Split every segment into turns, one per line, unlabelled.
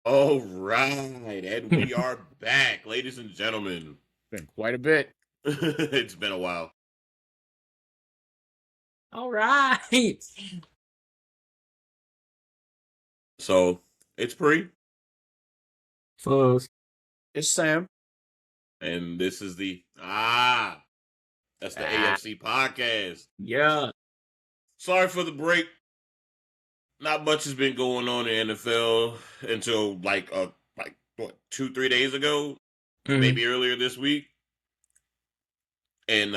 All right, and we are back, ladies and gentlemen.
Been quite a bit.
It's been a while.
All right.
So it's Pre,
Close.
It's Sam.
and this is that's the
Ah.
AFC podcast.
Yeah.
Sorry for the break. Not much has been going on in the NFL until like 2-3 days ago, maybe earlier this week, and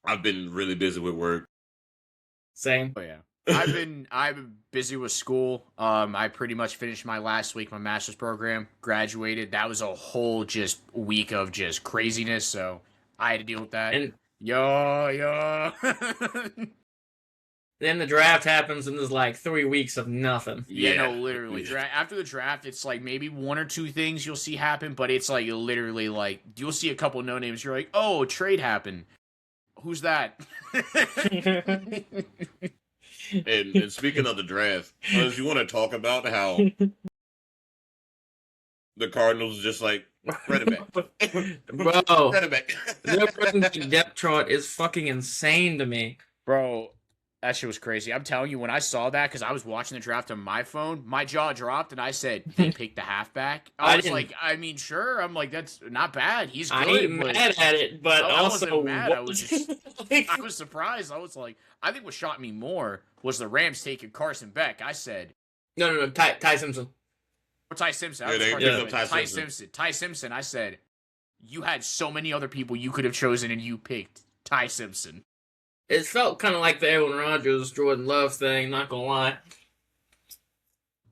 I've been really busy with work.
Same.
Oh yeah. I've been busy with school. I pretty much finished my last week, my master's program, graduated. That was a whole just week of just craziness, so I had to deal with that.
And
Yo.
then the draft happens and there's like 3 weeks of nothing.
Yeah, no, literally. After the draft, it's like maybe one or two things you'll see happen, but it's like literally like you'll see a couple no names. You're like, oh, trade happened. Who's that?
And speaking of the draft, Buzz, you want to talk about how the Cardinals just like running back,
Bro,
running back.
their running back depth chart is fucking insane to me.
Bro, that shit was crazy. I'm telling you, when I saw that, because I was watching the draft on my phone, my jaw dropped, and I said, they picked the halfback. I was like, I mean, sure. I'm like, that's not bad. He's good.
I ain't mad at it, but
I
also
wasn't mad. I was
just
I was surprised. I was like, I think what shocked me more was the Rams taking Carson Beck. I said,
no, Ty Simpson.
or Ty Simpson.
Yeah, they picked up Ty
Simpson. Ty Simpson. I said, you had so many other people you could have chosen, and you picked Ty Simpson.
It felt kind of like the Aaron Rodgers, Jordan Love thing, not gonna lie.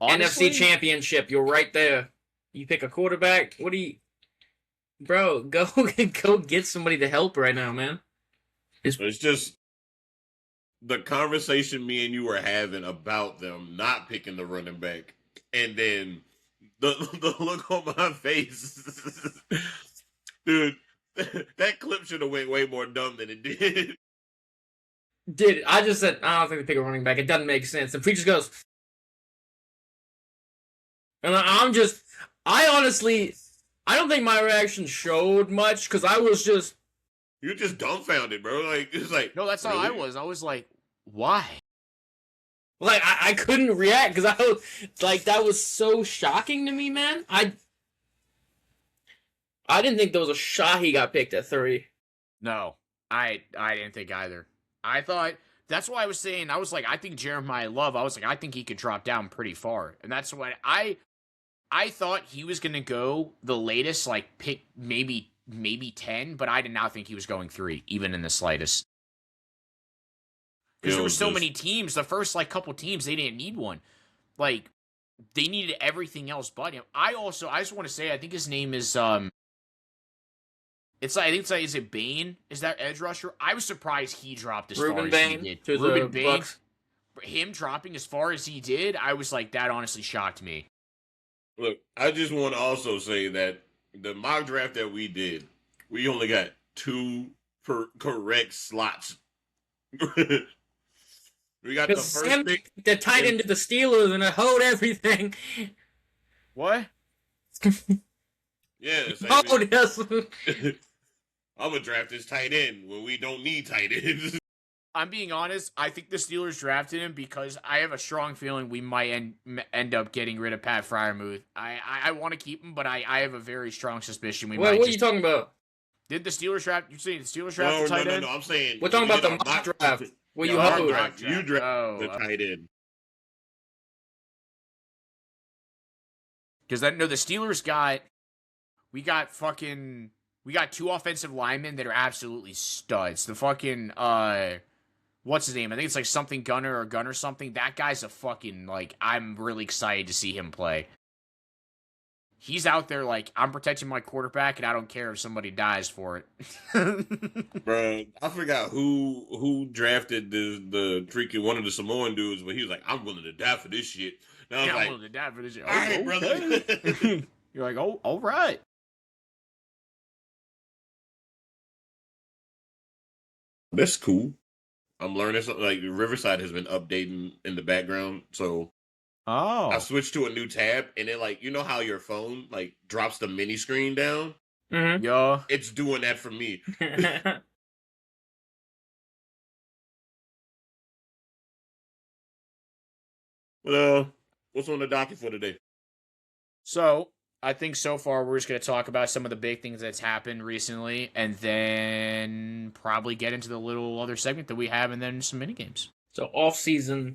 Honestly,
NFC Championship, you're right there. You pick a quarterback, what do you... Bro, go get somebody to help right now, man.
It's just the conversation me and you were having about them not picking the running back, and then the look on my face, dude. That clip should have went way more dumb than it did.
I just said, I don't think they pick a running back. It doesn't make sense. And Preacher goes... And I honestly, I don't think my reaction showed much, because I was just...
You're just dumbfounded, bro. Like, it's like...
No, that's
really?
how I was. I was like, why?
Like, I couldn't react, because I was... Like, that was so shocking to me, man. I didn't think there was a shot he got picked at 3.
No, I didn't think either. I thought that's why I was saying I was like I think Jeremiah Love. I was like I think he could drop down pretty far, and that's what I thought he was gonna go the latest like pick maybe 10, but I did not think he was going 3 even in the slightest. Because there were so many teams. The first like couple teams they didn't need one, like they needed everything else but him. I just want to say I think his name is It's like, I think it's like, is it Bain? Is that edge rusher? I was surprised he dropped as far as he did. Ruben Bain,
Bucks.
him dropping as far as he did, I was like, that honestly shocked me.
Look, I just want to also say that the mock draft that we did, we only got 2 correct slots. We got the first pick.
The tight end to the Steelers and I hold everything.
What?
Yeah.
Oh, yes.
I'm going to draft this tight end when we don't need tight ends.
I'm being honest. I think the Steelers drafted him because I have a strong feeling we might end up getting rid of Pat Freiermuth. I want to keep him, but I have a very strong suspicion we might.
What are you talking about?
Did the Steelers draft? You saying the Steelers draft the tight end?
No. I'm saying
we're talking about the mock draft. Well, you
draft. You draft the tight end.
Because the Steelers we got 2 offensive linemen that are absolutely studs. The fucking what's his name? I think it's like something Gunner or Gunner something. That guy's a fucking like I'm really excited to see him play. He's out there like I'm protecting my quarterback and I don't care if somebody dies for it.
Bro, I forgot who drafted the freaking one of the Samoan dudes, but he was like, I'm willing to die for this shit. And I was like,
I'm willing to die for this shit.
All right, brother.
You're like, oh, all right.
That's cool. I'm learning something. Like Riverside has been updating in the background, so I
Oh.
switched to a new tab, and it like, you know how your phone like drops the mini screen down?
Mm-hmm.
Yo.
It's doing that for me. Well, what's on the docket for today?
So, I think so far we're just going to talk about some of the big things that's happened recently and then probably get into the little other segment that we have and then some mini games.
So off season,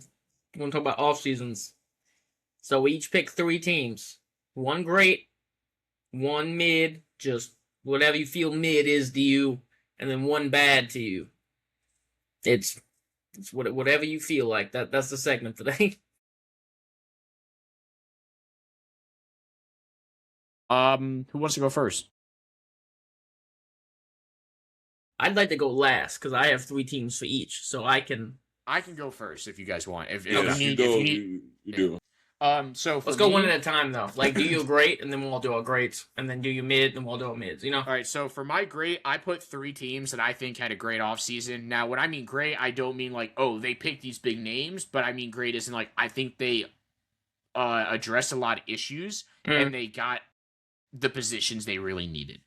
we want to talk about off seasons. So we each pick 3 teams. One great, one mid, just whatever you feel mid is to you, and then one bad to you. It's whatever you feel like. That's the segment today.
Who wants to go first?
I'd like to go last because I have 3 teams for each, so I can.
I can go first if you guys want. If
Yes,
you
you
need,
go.
if you need,
You do.
so for
Let's go
me,
one at a time though. Like, do your great, and then we'll do our greats, and then do your mid, and we'll do our mids. You know.
All right, so for my great, I put 3 teams that I think had a great offseason. Now, when I mean great, I don't mean like, oh, they picked these big names, but I mean great isn't like, I think they addressed a lot of issues and they got the positions they really needed.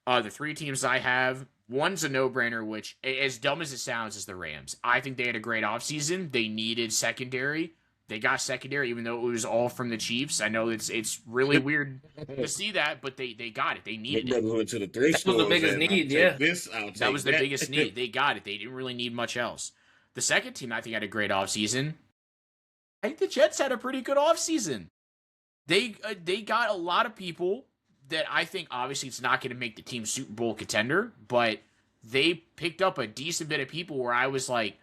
The 3 teams I have, one's a no-brainer, which, as dumb as it sounds, is the Rams. I think they had a great offseason. They needed secondary. They got secondary, even though it was all from the Chiefs. I know it's really weird to see that, but they got it. They
My
needed it.
brother went to the thrift
That was the
stores
biggest
and,
need,
I'll
yeah.
take this, I'll take
That was the biggest need. They got it. They didn't really need much else. The second team I think had a great offseason. I think the Jets had a pretty good offseason. They got a lot of people that I think obviously it's not going to make the team Super Bowl contender, but they picked up a decent bit of people where I was like,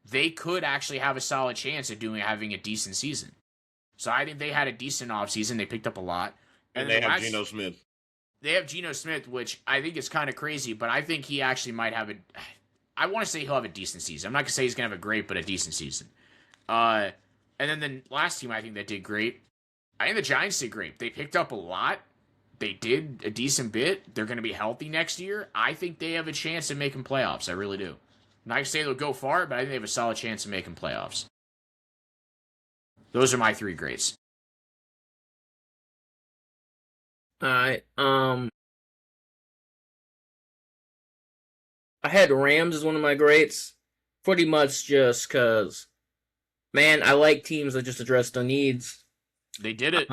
they could actually have a solid chance of having a decent season. So I think they had a decent offseason. They picked up a lot.
And
then
they have Geno Smith.
They have Geno Smith, which I think is kind of crazy, but I think he actually might have I want to say he'll have a decent season. I'm not going to say he's going to have a great, but a decent season. And then the last team I think that did great, I think the Giants did great. They picked up a lot. They did a decent bit. They're going to be healthy next year. I think they have a chance of making playoffs. I really do. I'm not going to say they'll go far, but I think they have a solid chance of making playoffs. Those are my 3 greats.
All right. I had Rams as one of my greats, pretty much just because, man, I like teams that just address their needs.
They did it.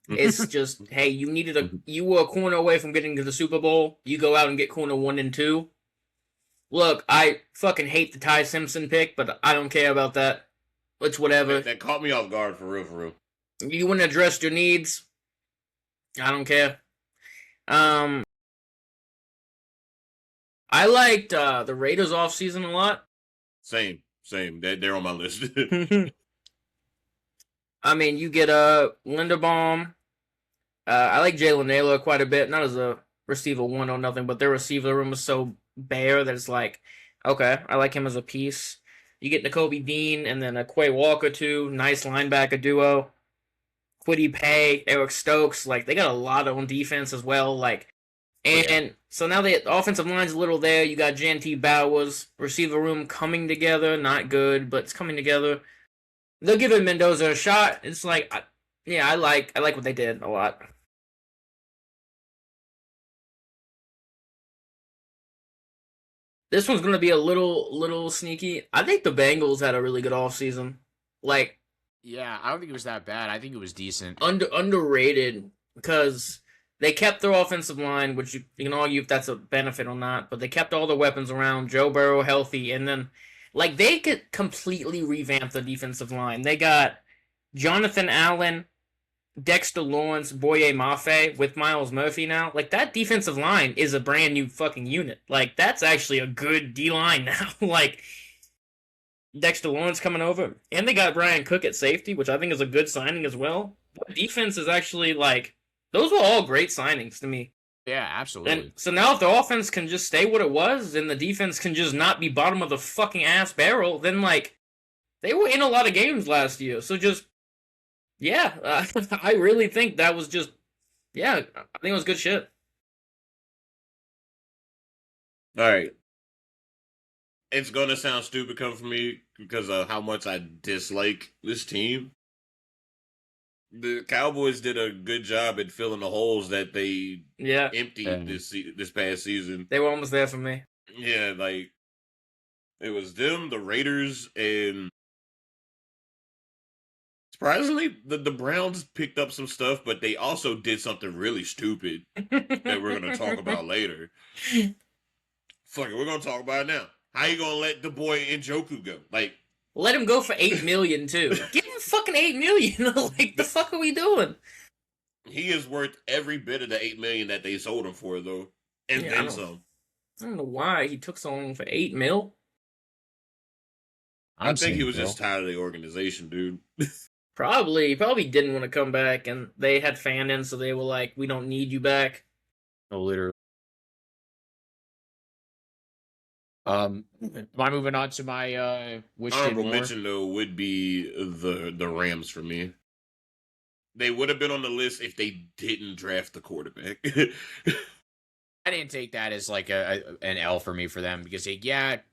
It's just, hey, you were a corner away from getting to the Super Bowl. You go out and get corner 1 and 2. Look, I fucking hate the Ty Simpson pick, but I don't care about that. It's whatever.
That caught me off guard, for real, for real.
You want to address your needs? I don't care. I liked the Raiders offseason a lot.
Same. They're on my list.
I mean, you get Linderbaum. I like Jalen Naylor quite a bit. Not as a receiver 1 or nothing, but their receiver room was so bare that it's like, okay, I like him as a piece. You get Nakobe Dean and then a Quay Walker too. Nice linebacker duo. Quiddy Pay, Eric Stokes. Like, they got a lot on defense as well. Like, and so now the offensive line's a little there. You got JT Bowers. Receiver room coming together. Not good, but it's coming together. They'll give Mendoza a shot. It's like, I like what they did a lot. This one's gonna be a little sneaky. I think the Bengals had a really good offseason. Like,
yeah, I don't think it was that bad. I think it was decent.
Underrated because they kept their offensive line, which you can argue if that's a benefit or not, but they kept all the weapons around. Joe Burrow healthy, and then like they could completely revamp the defensive line. They got Jonathan Allen, Dexter Lawrence, Boye Mafe with Miles Murphy now. Like, that defensive line is a brand new fucking unit. Like, that's actually a good D-line now. Like, Dexter Lawrence coming over. And they got Brian Cook at safety, which I think is a good signing as well. The defense is actually, like, those were all great signings to me.
Yeah, absolutely.
And so now if the offense can just stay what it was and the defense can just not be bottom of the fucking ass barrel, then, like, they were in a lot of games last year. So just, yeah, I really think that was just, yeah, I think it was good shit.
All right. It's going to sound stupid coming from me because of how much I dislike this team. The Cowboys did a good job at filling the holes that they
Yeah,
emptied this past season.
they were almost there for me.
Yeah, like it was them, the Raiders, and surprisingly, the Browns picked up some stuff, but they also did something really stupid that we're gonna talk about later. Fuck it, we're gonna talk about it now. How you gonna let the boy Njoku go? Like,
Let him go for $8 million too. Give him fucking $8 million. Like, the fuck are we doing?
he is worth every bit of the $8 million that they sold him for, though, and
Yeah,
then some.
I don't know why he took so long for $8 mil.
I think he was just tired of the organization, dude.
Probably, he probably didn't want to come back, and they had fan in, so they were like, "We don't need you back."
Oh, literally. Am I moving on to my wish did
Honorable
more?
mention though would be the Rams for me. They would have been on the list if they didn't draft the quarterback.
I didn't take that as like an L for me for them because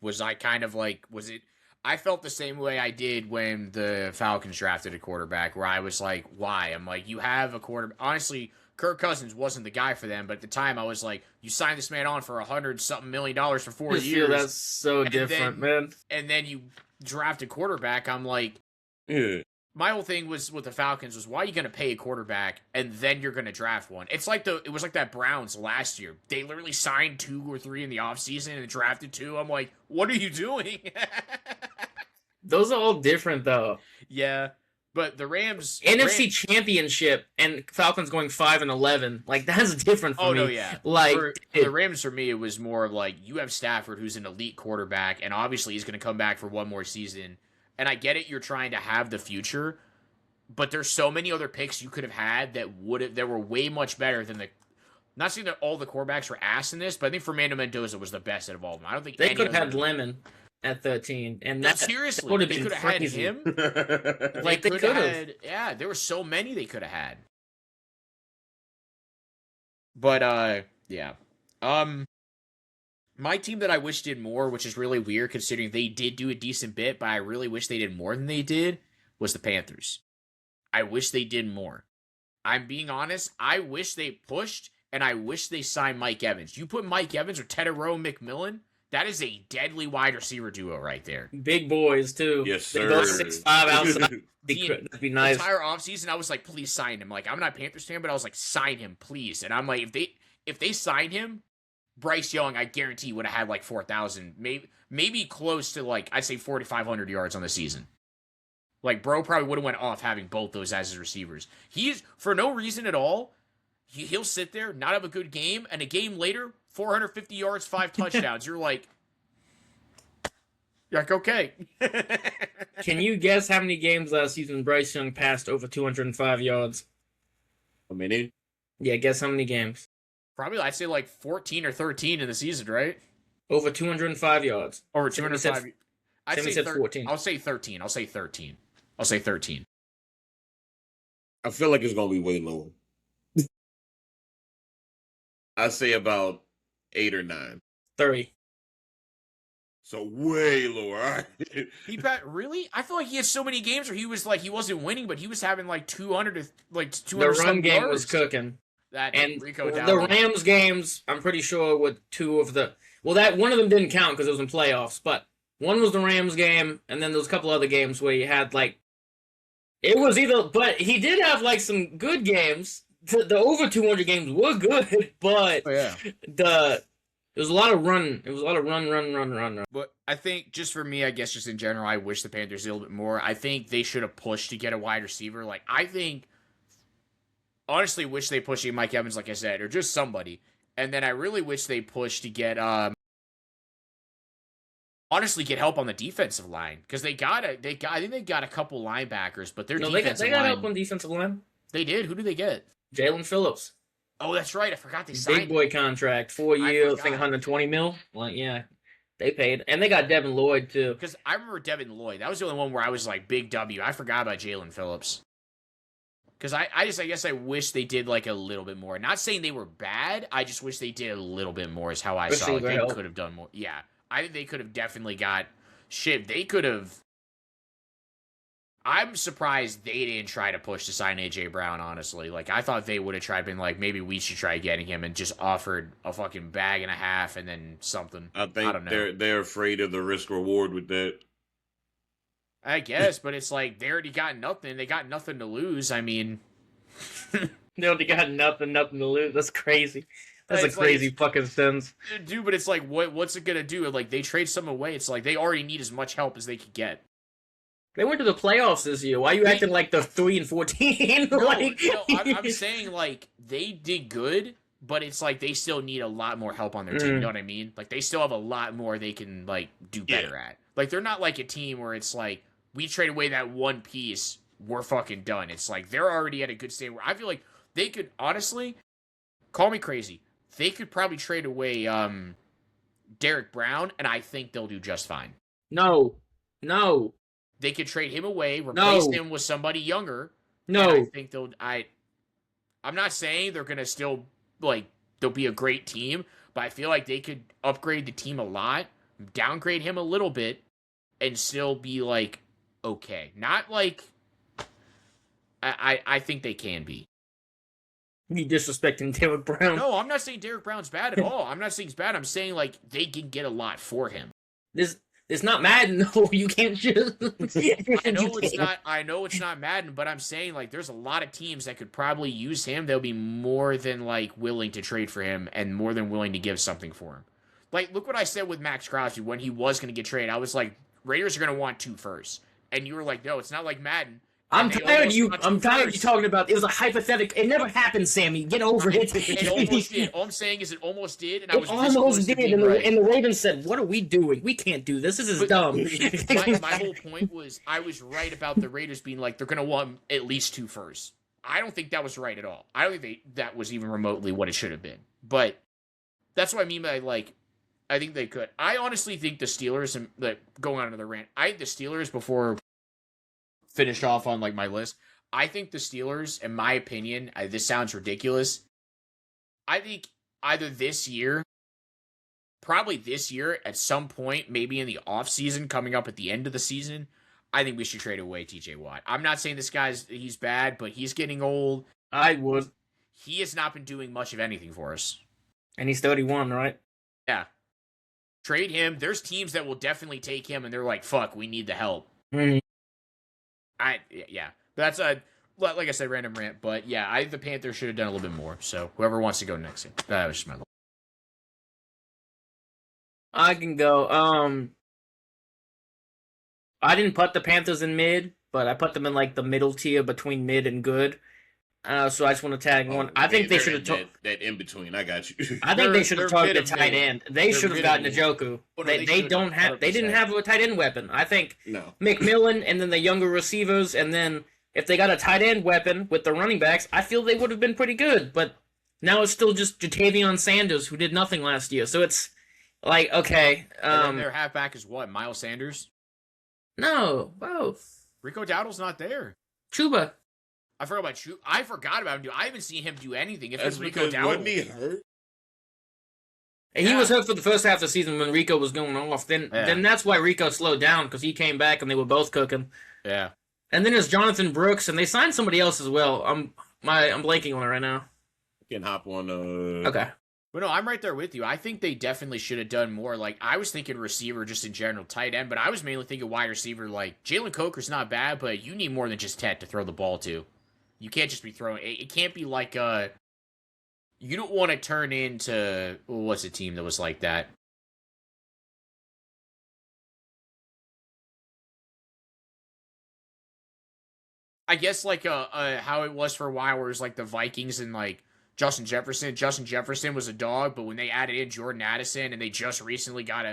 was I kind of like was it? I felt the same way I did when the Falcons drafted a quarterback, where I was like, why? I'm like, you have a quarterback. Honestly, Kirk Cousins wasn't the guy for them, but at the time I was like, you signed this man on for $100-something million for 4 years.
That's so different, man.
And then you draft a quarterback. I'm like,
Yeah.
my whole thing was with the Falcons was, why are you going to pay a quarterback and then you're going to draft one? It was like that Browns last year. They literally signed 2 or 3 in the offseason and drafted 2. I'm like, what are you doing?
Those are all different, though.
Yeah, but the Rams
NFC Championship and Falcons going 5-11, like that's different for me.
Oh no, yeah.
Like
for the Rams, for me, it was more of like you have Stafford, who's an elite quarterback, and obviously he's going to come back for one more season. And I get it, you're trying to have the future, but there's so many other picks you could have had that were way much better than the. Not saying that all the quarterbacks were ass in this, but I think Fernando Mendoza was the best out of all of them. I don't think
they
any
could have
of
had
them.
Lemon at 13, and
No,
that
seriously,
would have
they
been
could have had
crazy.
him.
Like they could have.
Yeah, there were so many they could have had. But yeah. My team that I wish did more, which is really weird considering they did do a decent bit, but I really wish they did more than they did, was the Panthers. I wish they did more. I'm being honest. I wish they pushed, and I wish they signed Mike Evans. You put Mike Evans or Tedero McMillan, that is a deadly wide receiver duo right there.
Big boys too.
Yes, sir.
Those 6'5" outside. That'd be nice.
The entire offseason, I was like, please sign him. Like, I'm not a Panthers fan, but I was like, sign him, please. And I'm like, if they signed him, Bryce Young, I guarantee, would have had like 4,000, maybe close to like, I'd say 4,500 yards on the season. Like, bro probably would have went off having both those as his receivers. He's, for no reason at all, he'll sit there, not have a good game, and a game later, 450 yards, 5 touchdowns. You're like, okay.
Can you guess how many games last season Bryce Young passed over 205 yards?
How many?
Yeah, guess how many games?
Probably, I'd say like 14 or 13 in the season, right?
Over 205 yards.
Over 205. I'd say
14.
I'll say 13. I'll say 13. I'll say 13.
I feel like it's gonna be way lower. I say about 8 or 9.
30.
So way lower. All right.
Really? I feel like he had so many games where he was like he wasn't winning, but he was having like 200 to like 200.
The run game
yards.
was cooking.
And Rico
the Rams games, I'm pretty sure, with 2 of the. Well, that one of them didn't count because it was in playoffs, but one was the Rams game, and then there was a couple other games where he had like. It was either, but he did have like some good games. The over 200 games were good, but it was a lot of run. It was a lot of run.
But I think just for me, I guess just in general, I wish the Panthers did a little bit more. I think they should have pushed to get a wide receiver. Like, I think, honestly, wish they pushed Mike Evans, like I said, or just somebody. And then I really wish they pushed to get, honestly, get help on the defensive line. Because I think they got a couple linebackers, but their defensive line.
They got help on defensive line.
They did? Who did they get?
Jalen Phillips.
Oh, that's right. I forgot they signed
big boy contract, 4 years, I think 120 mil. Like, yeah, they paid, and they got Devin Lloyd too.
Because I remember Devin Lloyd. That was the only one where I was like, big W. I forgot about Jalen Phillips. Because I guess I wish they did like a little bit more. Not saying they were bad. I just wish they did a little bit more. Is how I saw it. They could have done more. Yeah, I think they could have definitely got shit. They could have. I'm surprised they didn't try to push to sign AJ Brown, honestly. Like, I thought they would have tried, been like, maybe we should try getting him, and just offered a fucking bag and a half and then something.
I think
don't know.
they're afraid of the risk reward with that.
I guess, but it's like, they already got nothing. They got nothing to lose. I mean...
They already got nothing to lose. That's crazy. That's
It's
a crazy fucking sentence.
Dude, but it's like, what's it gonna do? Like, they trade some away. It's like, they already need as much help as they could get.
They went to the playoffs this year. Why are you acting like they're 3-14?
I'm saying, like, they did good, but it's like they still need a lot more help on their team. You know what I mean? Like, they still have a lot more they can, like, do better at. Like, they're not like a team where it's like, we trade away that one piece, we're fucking done. It's like, they're already at a good state where I feel like they could, honestly, call me crazy, they could probably trade away Derek Brown, and I think they'll do just fine.
No.
They could trade him away, replace him with somebody younger.
No.
I think they'll... I'm not saying they're going to still, like, they'll be a great team, but I feel like they could upgrade the team a lot, downgrade him a little bit, and still be, like, okay. Not, like... I think they can be.
You disrespecting Derek Brown.
No, I'm not saying Derek Brown's bad at all. I'm not saying he's bad. I'm saying, like, they can get a lot for him.
It's not Madden, though. You can't just...
I know it's not Madden, but I'm saying, like, there's a lot of teams that could probably use him. They'll be more than, like, willing to trade for him and more than willing to give something for him. Like, look what I said with Max Crosby when he was going to get traded. I was like, Raiders are going to want 2 firsts. And you were like, no, it's not like Madden.
I'm tired of you talking about it was a hypothetical. It never happened, Sammy. Get over it.
It almost did. All I'm saying is it almost did, and I was
almost did. And
right.
The Ravens said, "What are we doing? We can't do this. This is dumb."
My whole point was I was right about the Raiders being like they're going to want at least 2 firsts. I don't think that was right at all. I don't think that was even remotely what it should have been. But that's what I mean by, like, I think they could. I honestly think the Steelers, and like, going on another rant, I think the Steelers, before finished off on, like, my list, I think the Steelers, in my opinion, this sounds ridiculous, I think either probably this year, at some point, maybe in the offseason, coming up at the end of the season, I think we should trade away TJ Watt. I'm not saying he's bad, but he's getting old.
I would.
He has not been doing much of anything for us.
And he's 31, right?
Yeah. Trade him. There's teams that will definitely take him, and they're like, fuck, we need the help. Yeah. That's like I said, random rant, but yeah, I think the Panthers should have done a little bit more. So whoever wants to go next, that was just my.
I can go. I didn't put the Panthers in mid, but I put them in, like, the middle tier between mid and good. So I just want to tag one. I think they should have
that in between. I got you.
I think they should have targeted the tight end. They should have gotten Njoku. They didn't have a tight end weapon. I think McMillan and then the younger receivers, and then if they got a tight end weapon with the running backs, I feel they would have been pretty good. But now it's still just Jatavion Sanders, who did nothing last year. So it's like, okay.
And their halfback is what? Miles Sanders?
No, both.
Rico Dowdle's not there.
Chuba.
I forgot about him. Dude, I haven't seen him do anything. If it's Rico
Dowdle, wasn't he hurt?
And he was hurt for the first half of the season when Rico was going off. Then that's why Rico slowed down, because he came back and they were both cooking.
Yeah.
And then there's Jonathan Brooks, and they signed somebody else as well. I'm blanking on it right now.
Can hop on.
Okay.
But no, I'm right there with you. I think they definitely should have done more. Like, I was thinking receiver just in general, tight end, but I was mainly thinking wide receiver. Like, Jalen Coker's not bad, but you need more than just Tet to throw the ball to. You can't just be throwing. It can't be like you don't want to turn into what's a team that was like that? I guess like how it was for a while, where it was like the Vikings and like Justin Jefferson. Justin Jefferson was a dog, but when they added in Jordan Addison and they just recently got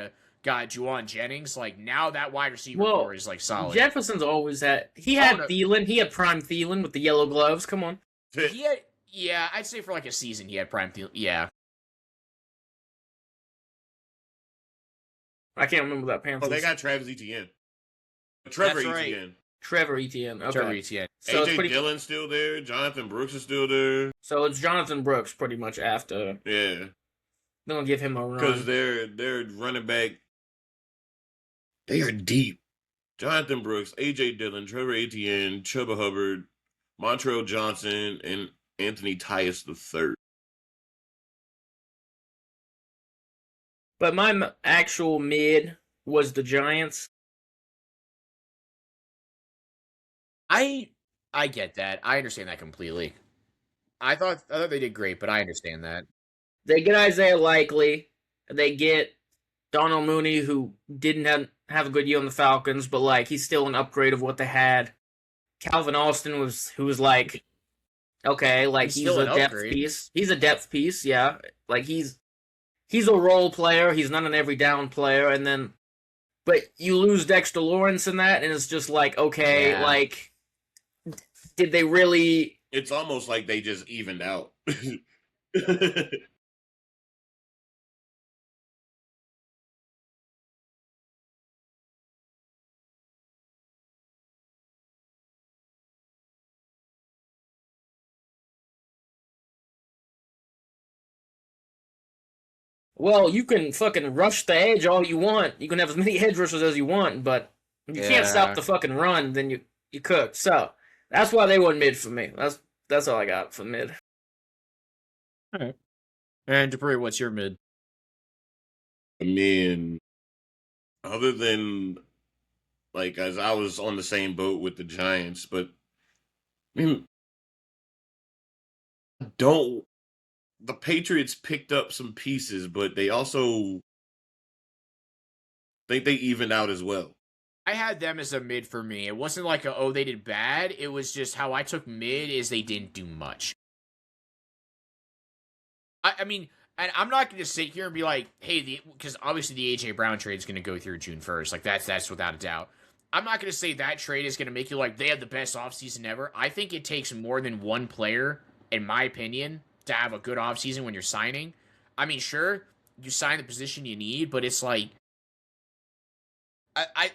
Juwan Jennings, like now that wide receiver core is like solid.
Jefferson's always had Thielen. He had prime Thielen with the yellow gloves. Come on.
Yeah, I'd say for like a season he had prime Thielen. Yeah.
I can't remember that Panthers.
Oh, they got Travis Etienne. Trevor Etienne.
Right.
Trevor Etienne. Okay.
Trevor Etienne.
So
AJ Dillon's still there. Jonathan Brooks is still there.
So it's Jonathan Brooks pretty much after.
Yeah.
They're going to give him a run.
Because they're running back. They are deep. Jonathan Brooks, A.J. Dillon, Trevor Etienne, Chuba Hubbard, Montrell Johnson, and Anthony Tyus III.
But my actual mid was the Giants.
I get that. I understand that completely. I thought they did great, but I understand that.
They get Isaiah Likely. They get Donald Mooney, who didn't have a good year on the Falcons, but like he's still an upgrade of what they had. Calvin Austin who was like, okay, like he's a depth piece. He's a depth piece, yeah. Like he's a role player. He's not an every down player. And then, but you lose Dexter Lawrence in that, and it's just like, okay, like, did they really?
It's almost like they just evened out.
Well, you can fucking rush the edge all you want. You can have as many edge rushers as you want, but if you can't stop the fucking run, then you cook. So that's why they were mid for me. That's all I got for mid.
All right. And Dupree, what's your mid?
I mean, other than like, as I was on the same boat with the Giants, but I mean, the Patriots picked up some pieces, but they also think they evened out as well.
I had them as a mid for me. It wasn't like they did bad. It was just how I took mid is they didn't do much. I mean, and I'm not going to sit here and be like, hey, because obviously the A.J. Brown trade is going to go through June 1st. Like, that's without a doubt. I'm not going to say that trade is going to make you like, they had the best offseason ever. I think it takes more than one player, in my opinion, to have a good offseason when you're signing. I mean, sure, you sign the position you need, but it's like,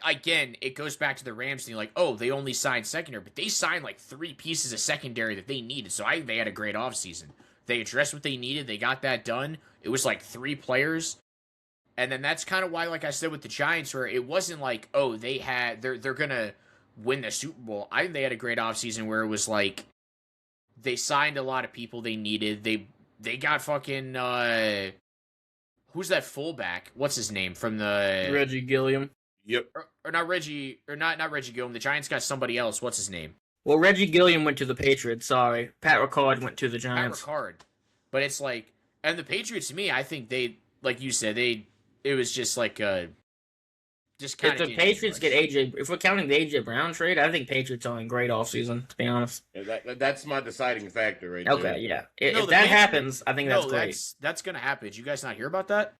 again, it goes back to the Rams thing, like, they only signed secondary, but they signed like 3 pieces of secondary that they needed, so I think they had a great offseason. They addressed what they needed, they got that done. It was like 3 players, and then that's kind of why, like I said with the Giants, where it wasn't like, they're gonna win the Super Bowl. I think they had a great offseason where it was like, they signed a lot of people they needed. They got fucking who's that fullback? What's his name from the
Reggie Gilliam?
Yep.
Or not Reggie, or not Reggie Gilliam. The Giants got somebody else. What's his name?
Well, Reggie Gilliam went to the Patriots. Sorry, Pat Ricard went to the Giants.
Pat Ricard. But it's like, and the Patriots to me, I think they, like you said, it was just like just kind of.
If the Patriots get AJ, if we're counting the AJ Brown trade, I think Patriots are in great offseason, to be honest.
Yeah, that's my deciding factor right
there. Okay, yeah. If that happens, I think that's great.
That's gonna happen. Did you guys not hear about that?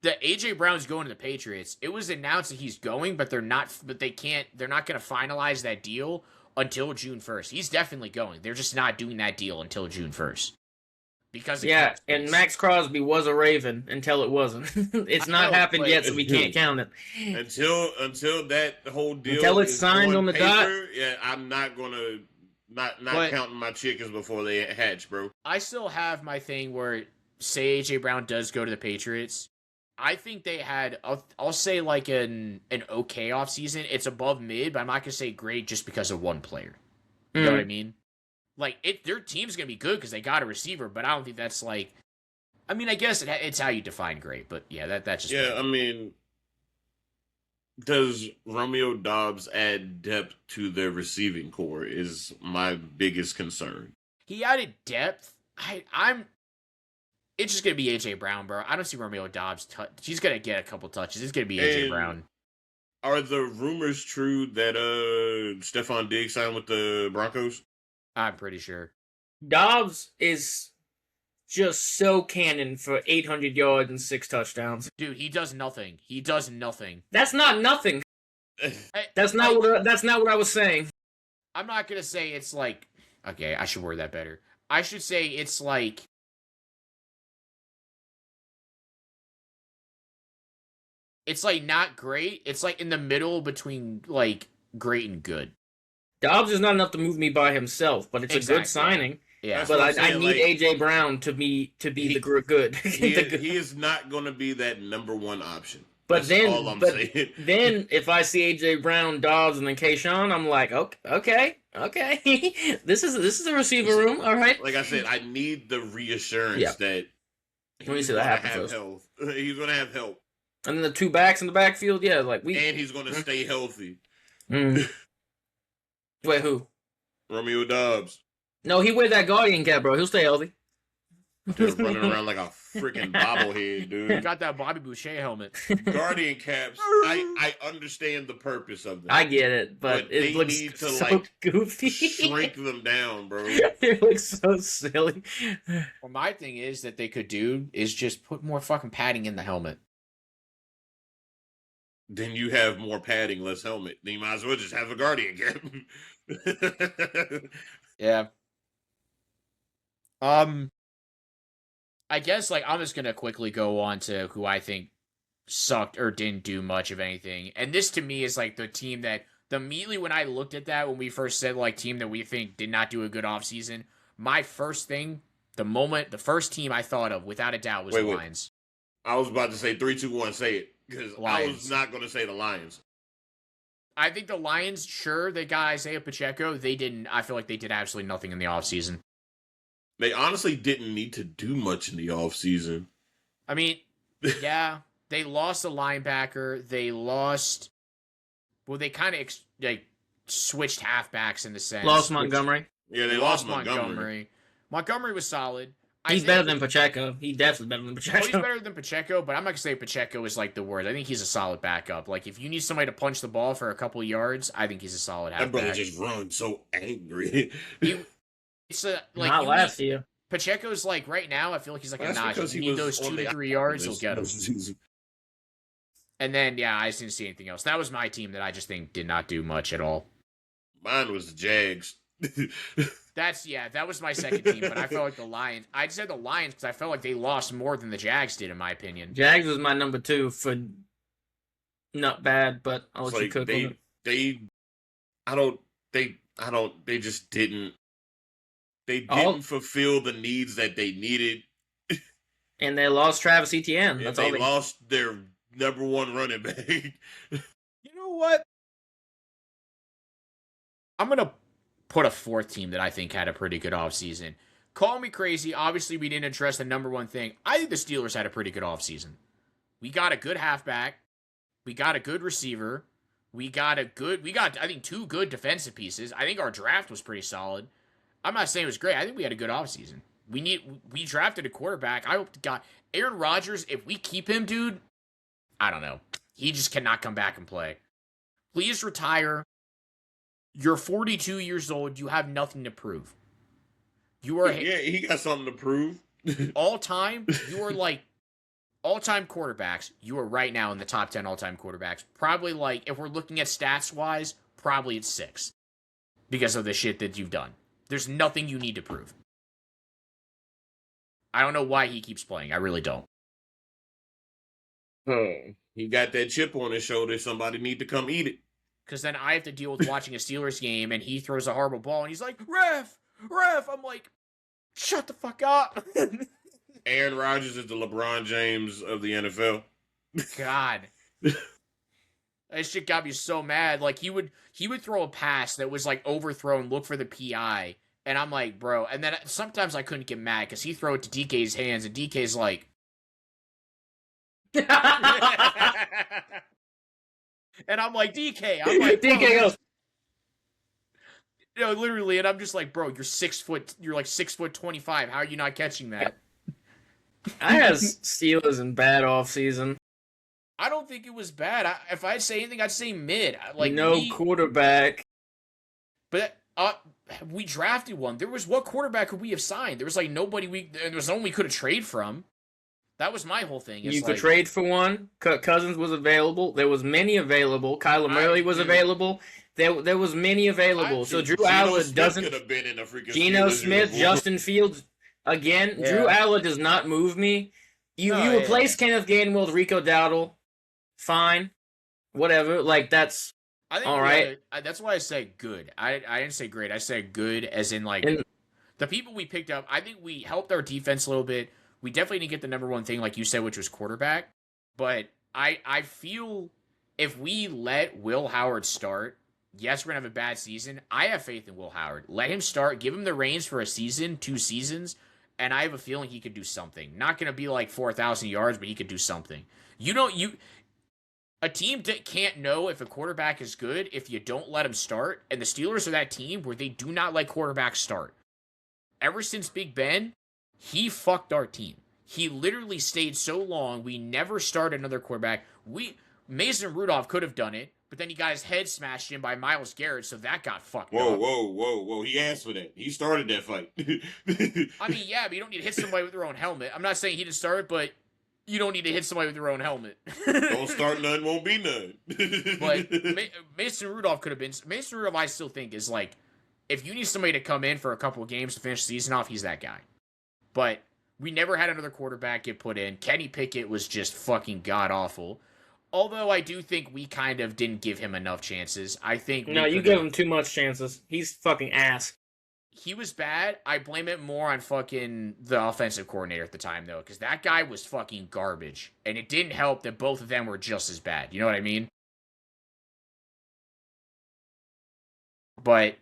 That AJ Brown's going to the Patriots. It was announced that he's going, but they're not going to finalize that deal until June 1st. He's definitely going. They're just not doing that deal until June 1st. Because
and Max Crosby was a Raven until it wasn't. It's not happened yet, so we can't count it.
Until that whole deal
until it's signed on the
paper,
dot.
Yeah, I'm not gonna not counting my chickens before they hatch, bro.
I still have my thing where, say AJ Brown does go to the Patriots, I think they had, I'll say like an okay offseason. It's above mid, but I'm not going to say great just because of one player. You know what I mean? Like, their team's going to be good because they got a receiver, but I don't think that's like, I mean, I guess it's how you define great, but yeah, that's just.
Yeah, I mean, does Romeo Doubs add depth to their receiving core is my biggest concern.
He added depth. It's just going to be A.J. Brown, bro. I don't see Romeo Doubs. He's going to get a couple touches. It's going to be A.J. Brown.
Are the rumors true that Stephon Diggs signed with the Broncos?
I'm pretty sure.
Doubs is just so cannon for 800 yards and 6 touchdowns.
Dude, he does nothing.
That's not nothing. That's not what I was saying.
I'm not going to say it's like... Okay, I should word that better. I should say it's like... It's like not great. It's like in the middle between like great and good.
Doubs is not enough to move me by himself, but it's a good signing.
Yeah,
but I need AJ Brown to be the good.
He is not going to be that number one option.
But
That's all I'm saying.
then if I see AJ Brown, Dobbs, and then Kayshawn, I'm like, okay. this is a receiver room, all right.
Like I said, I need the reassurance that
Let me
he's
see
going
that
to
happen
have
first.
health. He's going to have help.
And then the two backs in the backfield, yeah, like
and he's going to stay healthy.
Wait, who?
Romeo Dobbs.
No, he wear that Guardian cap, bro. He'll stay healthy.
They're running around like a freaking bobblehead, dude.
You got that Bobby Boucher helmet.
Guardian caps. I understand the purpose of them.
I get it, but it
they
looks
need to
so goofy.
shrink them down, bro.
It looks so silly.
Well, my thing is that they could do is just put more fucking padding in the helmet.
Then you have more padding, less helmet. Then you might as well just have a Guardian cap.
Yeah. I guess like I'm just gonna quickly go on to who I think sucked or didn't do much of anything. And this to me is like the team that immediately when I looked at that when we first said like team that we think did not do a good offseason, my first thing, the first team I thought of without a doubt was the Lions.
I was about to say 3, 2, 1, say it. Because I was not gonna say the Lions.
I think the Lions, sure, they got Isaiah Pacheco. I feel like they did absolutely nothing in the offseason.
They honestly didn't need to do much in the offseason.
I mean, yeah, they lost a linebacker. They lost. Well, they kind of switched halfbacks in the sense.
Lost Montgomery.
Yeah, they lost Montgomery.
Montgomery was solid.
He's better than Pacheco. He's definitely better than Pacheco.
Oh, he's better than Pacheco, but I'm not going to say Pacheco is like the worst. I think he's a solid backup. Like, if you need somebody to punch the ball for a couple of yards, I think he's a solid halfback.
That brother just runs so angry.
It's like
not last year.
Pacheco's like right now. I feel like he's like a notch. If you need those 2 to 3 yards, he'll get them. And then I just didn't see anything else. That was my team that I just think did not do much at all.
Mine was the Jags.
That was my second team. But I felt like the Lions. I said the Lions because I felt like they lost more than the Jags did, in my opinion.
Jags was my number 2 for not bad, but I'll let you cook on it.
They just didn't. They didn't fulfill the needs that they needed.
And they lost Travis Etienne. That's all
they lost their number 1 running back.
You know what? I'm going to put a fourth team that I think had a pretty good offseason. Call me crazy. Obviously, we didn't address the number 1 thing. I think the Steelers had a pretty good offseason. We got a good halfback. We got a good receiver. We got, I think, 2 good defensive pieces. I think our draft was pretty solid. I'm not saying it was great. I think we had a good offseason. We drafted a quarterback. I hope to God. Aaron Rodgers, if we keep him, dude, I don't know. He just cannot come back and play. Please retire. You're 42 years old. You have nothing to prove. You are
he got something to prove.
all time. You are like all-time quarterbacks. You are right now in the top 10 all-time quarterbacks. Probably like if we're looking at stats wise, probably it's 6 because of the shit that you've done. There's nothing you need to prove. I don't know why he keeps playing. I really don't.
He got that chip on his shoulder. Somebody need to come eat it.
Because then I have to deal with watching a Steelers game and he throws a horrible ball and he's like, ref. I'm like, shut the fuck up.
Aaron Rodgers is the LeBron James of the NFL.
God. That shit got me so mad. Like he would throw a pass that was like overthrown, look for the PI, and I'm like, bro. And then sometimes I couldn't get mad because he throw it to DK's hands, and DK's like, and I'm like, DK. I'm like,
DK goes,
literally, and I'm just like, bro, you're 6 foot. You're like 6'25". How are you not catching that?
I had Steelers in bad offseason.
I don't think it was bad. If I'd say anything, I'd say mid. Like
quarterback.
But we drafted one. What quarterback could we have signed? There was like nobody there was no one we could have traded from. That was my whole thing.
You could trade for one. Kirk Cousins was available. There was many available. Kyler Murray was available. There was many available. So Drew Aller doesn't.
Could have been in a freaking
Geno Smith, Justin Fields. Again, Drew Aller does not move me. You replace Kenneth Gainwell with Rico Dowdle. Fine, whatever. Like that's all right.
That's why I say good. I didn't say great. I said good, as in like the people we picked up. I think we helped our defense a little bit. We definitely didn't get the number 1 thing, like you said, which was quarterback. But I feel if we let Will Howard start, yes, we're gonna have a bad season. I have faith in Will Howard. Let him start. Give him the reins for a season, 2 seasons, and I have a feeling he could do something. Not gonna be like 4,000 yards, but he could do something. A team can't know if a quarterback is good if you don't let him start. And the Steelers are that team where they do not let quarterbacks start. Ever since Big Ben, he fucked our team. He literally stayed so long. We never started another quarterback. Mason Rudolph could have done it, but then he got his head smashed in by Myles Garrett, so that got fucked up.
Whoa. He asked for that. He started that fight.
I mean, yeah, but you don't need to hit somebody with their own helmet. I'm not saying he didn't start it, but you don't need to hit somebody with your own helmet.
Don't start none, won't be none.
But Mason Rudolph could have been. Mason Rudolph, I still think, is like, if you need somebody to come in for a couple of games to finish the season off, he's that guy. But we never had another quarterback get put in. Kenny Pickett was just fucking god-awful. Although I do think we kind of didn't give him enough chances. I think
No, you give him too much chances. He's fucking ass.
He was bad. I blame it more on fucking the offensive coordinator at the time, though, because that guy was fucking garbage. And it didn't help that both of them were just as bad. You know what I mean? But,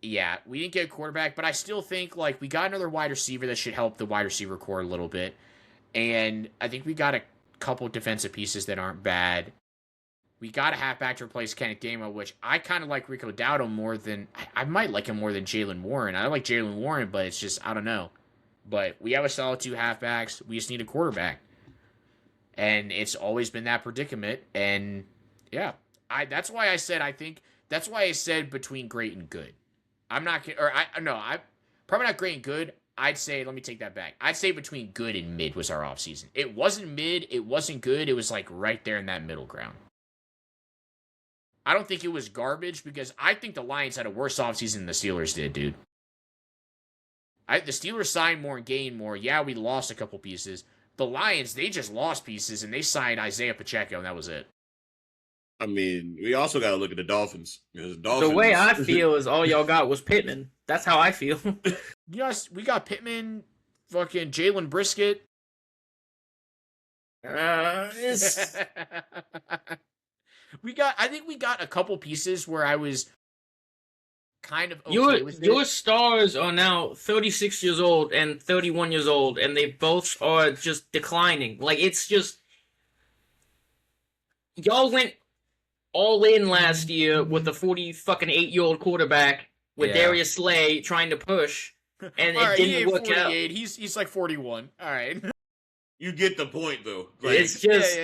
yeah, we didn't get a quarterback, but I still think, like, we got another wide receiver that should help the wide receiver core a little bit. And I think we got a couple defensive pieces that aren't bad. We got a halfback to replace Kenneth Gainwell, which I kind of like Rico Dowdle more than... I might like him more than Jalen Warren. I like Jalen Warren, but it's just, I don't know. But we have a solid 2 halfbacks. We just need a quarterback. And it's always been that predicament. And, yeah. That's why I said between great and good. I'm probably not great and good. I'd say, let me take that back. I'd say between good and mid was our offseason. It wasn't mid. It wasn't good. It was, like, right there in that middle ground. I don't think it was garbage because I think the Lions had a worse offseason than the Steelers did, dude. The Steelers signed more and gained more. Yeah, we lost a couple pieces. The Lions, they just lost pieces, and they signed Isaiah Pacheco, and that was it.
I mean, we also got to look at the Dolphins.
The way I feel is all y'all got was Pittman. That's how I feel.
Yes, we got Pittman, fucking Jalen Brisket. I think we got a couple pieces where I was kind of okay with it.
Your stars are now 36 years old and 31 years old, and they both are just declining. Like, it's just... Y'all went all in last year with the 48-year-old quarterback with Darius Slay trying to push, and it didn't work out.
He's like 41. All right.
You get the point, though. Like,
it's just...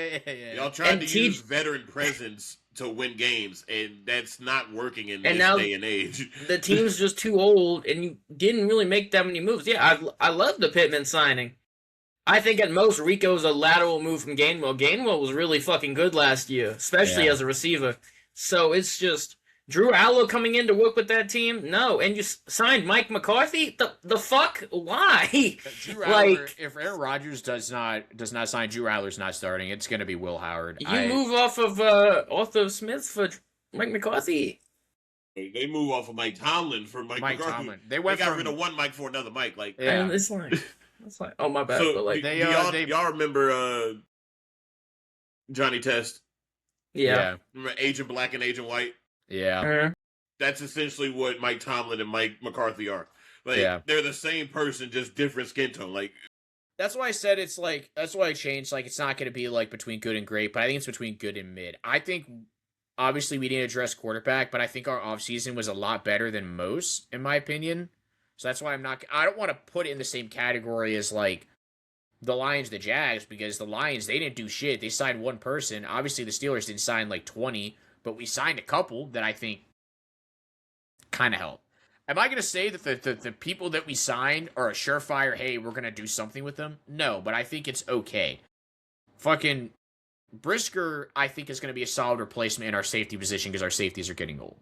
Y'all tried to use veteran presence to win games, and that's not working in this day and age.
The team's just too old, and you didn't really make that many moves. Yeah, I love the Pittman signing. I think at most Rico's a lateral move from Gainwell. Gainwell was really fucking good last year, especially as a receiver. So it's just... Drew Allo coming in to work with that team? No. And you signed Mike McCarthy? The fuck? Why?
Drew Aller, if Aaron Rodgers does not sign, Drew Aller's not starting. It's going to be Will Howard.
You move off of Arthur Smith for Mike McCarthy?
They move off of Mike Tomlin for Mike McCarthy. Tomlin. They got rid of one Mike for another Mike. Like,
and it's like, oh my bad.
So,
but like,
y'all remember Johnny Test?
Yeah.
Remember Agent Black and Agent White?
Yeah.
That's essentially what Mike Tomlin and Mike McCarthy are. Like, they're the same person, just different skin tone. Like,
that's why I said it's like, that's why I changed. Like, it's not going to be like between good and great, but I think it's between good and mid. I think, obviously, we didn't address quarterback, but I think our offseason was a lot better than most, in my opinion. So that's why I don't want to put it in the same category as, like, the Lions, the Jags, because the Lions, they didn't do shit. They signed one person. Obviously, the Steelers didn't sign, like, 20, but we signed a couple that I think kind of helped. Am I going to say that the people that we signed are a surefire, hey, we're going to do something with them? No, but I think it's okay. Fucking Brisker, I think, is going to be a solid replacement in our safety position because our safeties are getting old.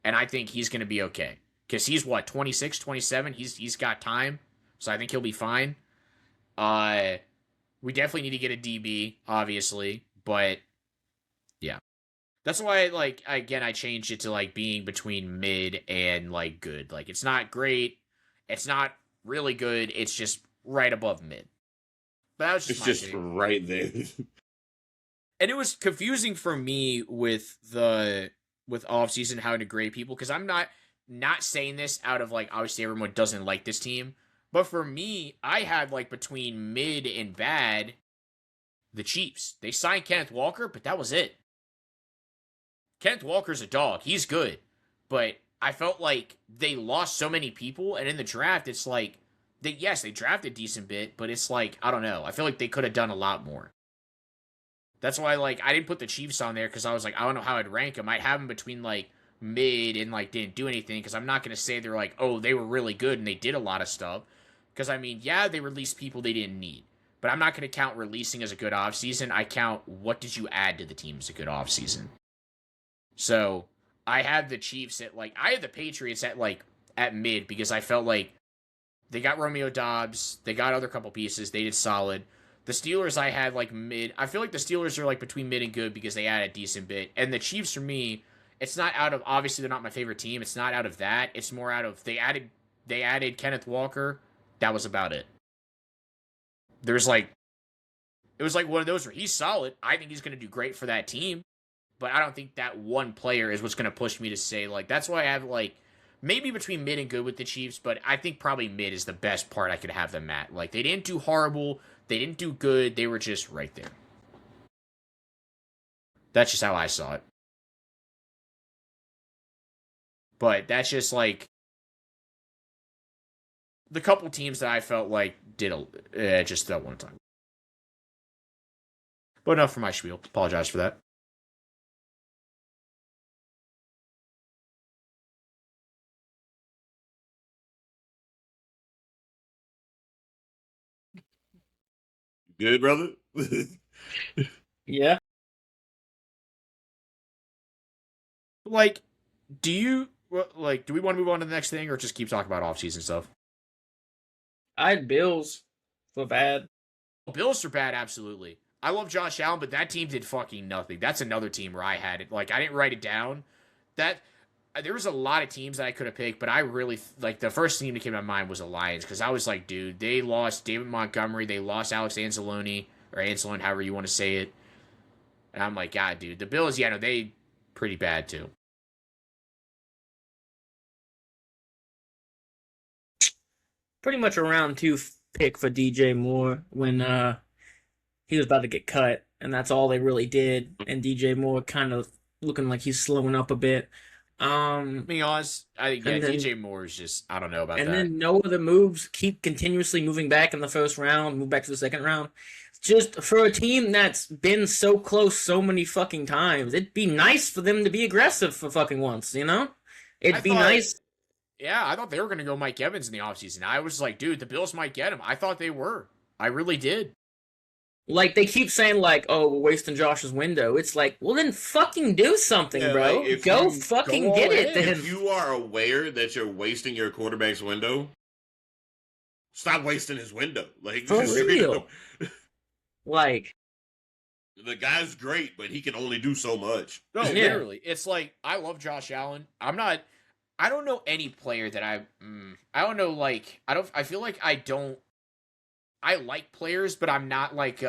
And I think he's going to be okay. Because he's, 26, 27? He's got time. So I think he'll be fine. We definitely need to get a DB, obviously. But, yeah. That's why, like, again, I changed it to, like, being between mid and, like, good. Like, it's not great. It's not really good. It's just right above mid. But that was just
right there.
And it was confusing for me with offseason how to grade people, because I'm not saying this out of like obviously everyone doesn't like this team, but for me, I had like between mid and bad the Chiefs. They signed Kenneth Walker, but that was it. Kenneth Walker's a dog. He's good. But I felt like they lost so many people, and in the draft, it's like, yes, they drafted a decent bit, but it's like, I don't know. I feel like they could have done a lot more. That's why, like, I didn't put the Chiefs on there, because I was like, I don't know how I'd rank them. I'd have them between, like, mid and, like, didn't do anything, because I'm not going to say they're like, oh, they were really good and they did a lot of stuff. Because, I mean, yeah, they released people they didn't need. But I'm not going to count releasing as a good offseason. I count what did you add to the team as a good offseason. So I had the Chiefs at like, I had the Patriots at like at mid, because I felt like they got Romeo Doubs, they got other couple pieces, they did solid. The Steelers I had like mid. I feel like the Steelers are like between mid and good because they added a decent bit. And the Chiefs for me, it's not out of, obviously they're not my favorite team. It's not out of that. It's more out of they added Kenneth Walker. That was about it. There's like, it was like one of those where he's solid. I think he's going to do great for that team. But I don't think that one player is what's going to push me to say, like, that's why I have, like, maybe between mid and good with the Chiefs, but I think probably mid is the best part I could have them at. Like, they didn't do horrible, they didn't do good, they were just right there. That's just how I saw it. But that's just, like, the couple teams that I felt like did just that one time. But enough for my spiel. Apologize for that.
Good, brother?
Yeah.
Like, do we want to move on to the next thing or just keep talking about offseason stuff?
I had Bills for bad.
Bills are bad, absolutely. I love Josh Allen, but that team did fucking nothing. That's another team where I had it. Like, I didn't write it down. There was a lot of teams that I could have picked, but I really, like, the first team that came to my mind was the Lions, because I was like, dude, they lost David Montgomery, they lost Alex Anzalone, or Anzalone, however you want to say it. And I'm like, God, dude, the Bills, yeah, no, they pretty bad, too.
Pretty much a round 2 pick for DJ Moore when he was about to get cut, and that's all they really did. And DJ Moore kind of looking like he's slowing up a bit.
Being honest, I think DJ Moore is just, I don't know about that.
And then no other moves, keep continuously moving back in the first round, move back to the second round. Just for a team that's been so close so many fucking times, it'd be nice for them to be aggressive for fucking once, you know? It'd be nice.
Yeah, I thought they were going to go Mike Evans in the offseason. I was like, dude, the Bills might get him. I thought they were. I really did.
Like, they keep saying, like, oh, we're wasting Josh's window. It's like, well, then fucking do something, bro.
Like,
go fucking get it, then.
If you are aware that you're wasting your quarterback's window, stop wasting his window. Like,
for real. Like,
the guy's great, but he can only do so much.
No, literally. It's like, I love Josh Allen. I don't know any player that I don't know, like, I feel like I like players, but I'm not like, who's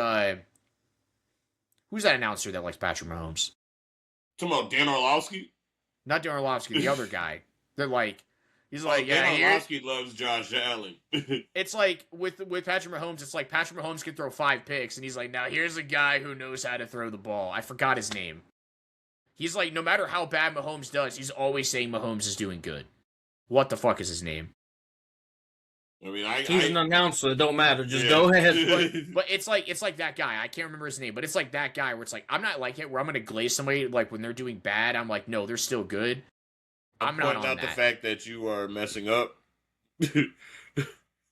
that announcer that likes Patrick Mahomes?
Talking about Dan Orlovsky?
Not Dan Orlovsky, the other guy. They're like, he's like,
Dan Orlovsky loves Josh Allen.
It's like, with Patrick Mahomes, it's like Patrick Mahomes can throw 5 picks, and he's like, now here's a guy who knows how to throw the ball. I forgot his name. He's like, no matter how bad Mahomes does, he's always saying Mahomes is doing good. What the fuck is his name?
I mean,
he's an announcer. It don't matter. Just go ahead.
But it's like that guy. I can't remember his name, but it's like that guy where it's like, I'm not like it where I'm gonna glaze somebody like when they're doing bad. I'm like, no, they're still good. I'm not on that.
The fact that you are messing up. I'm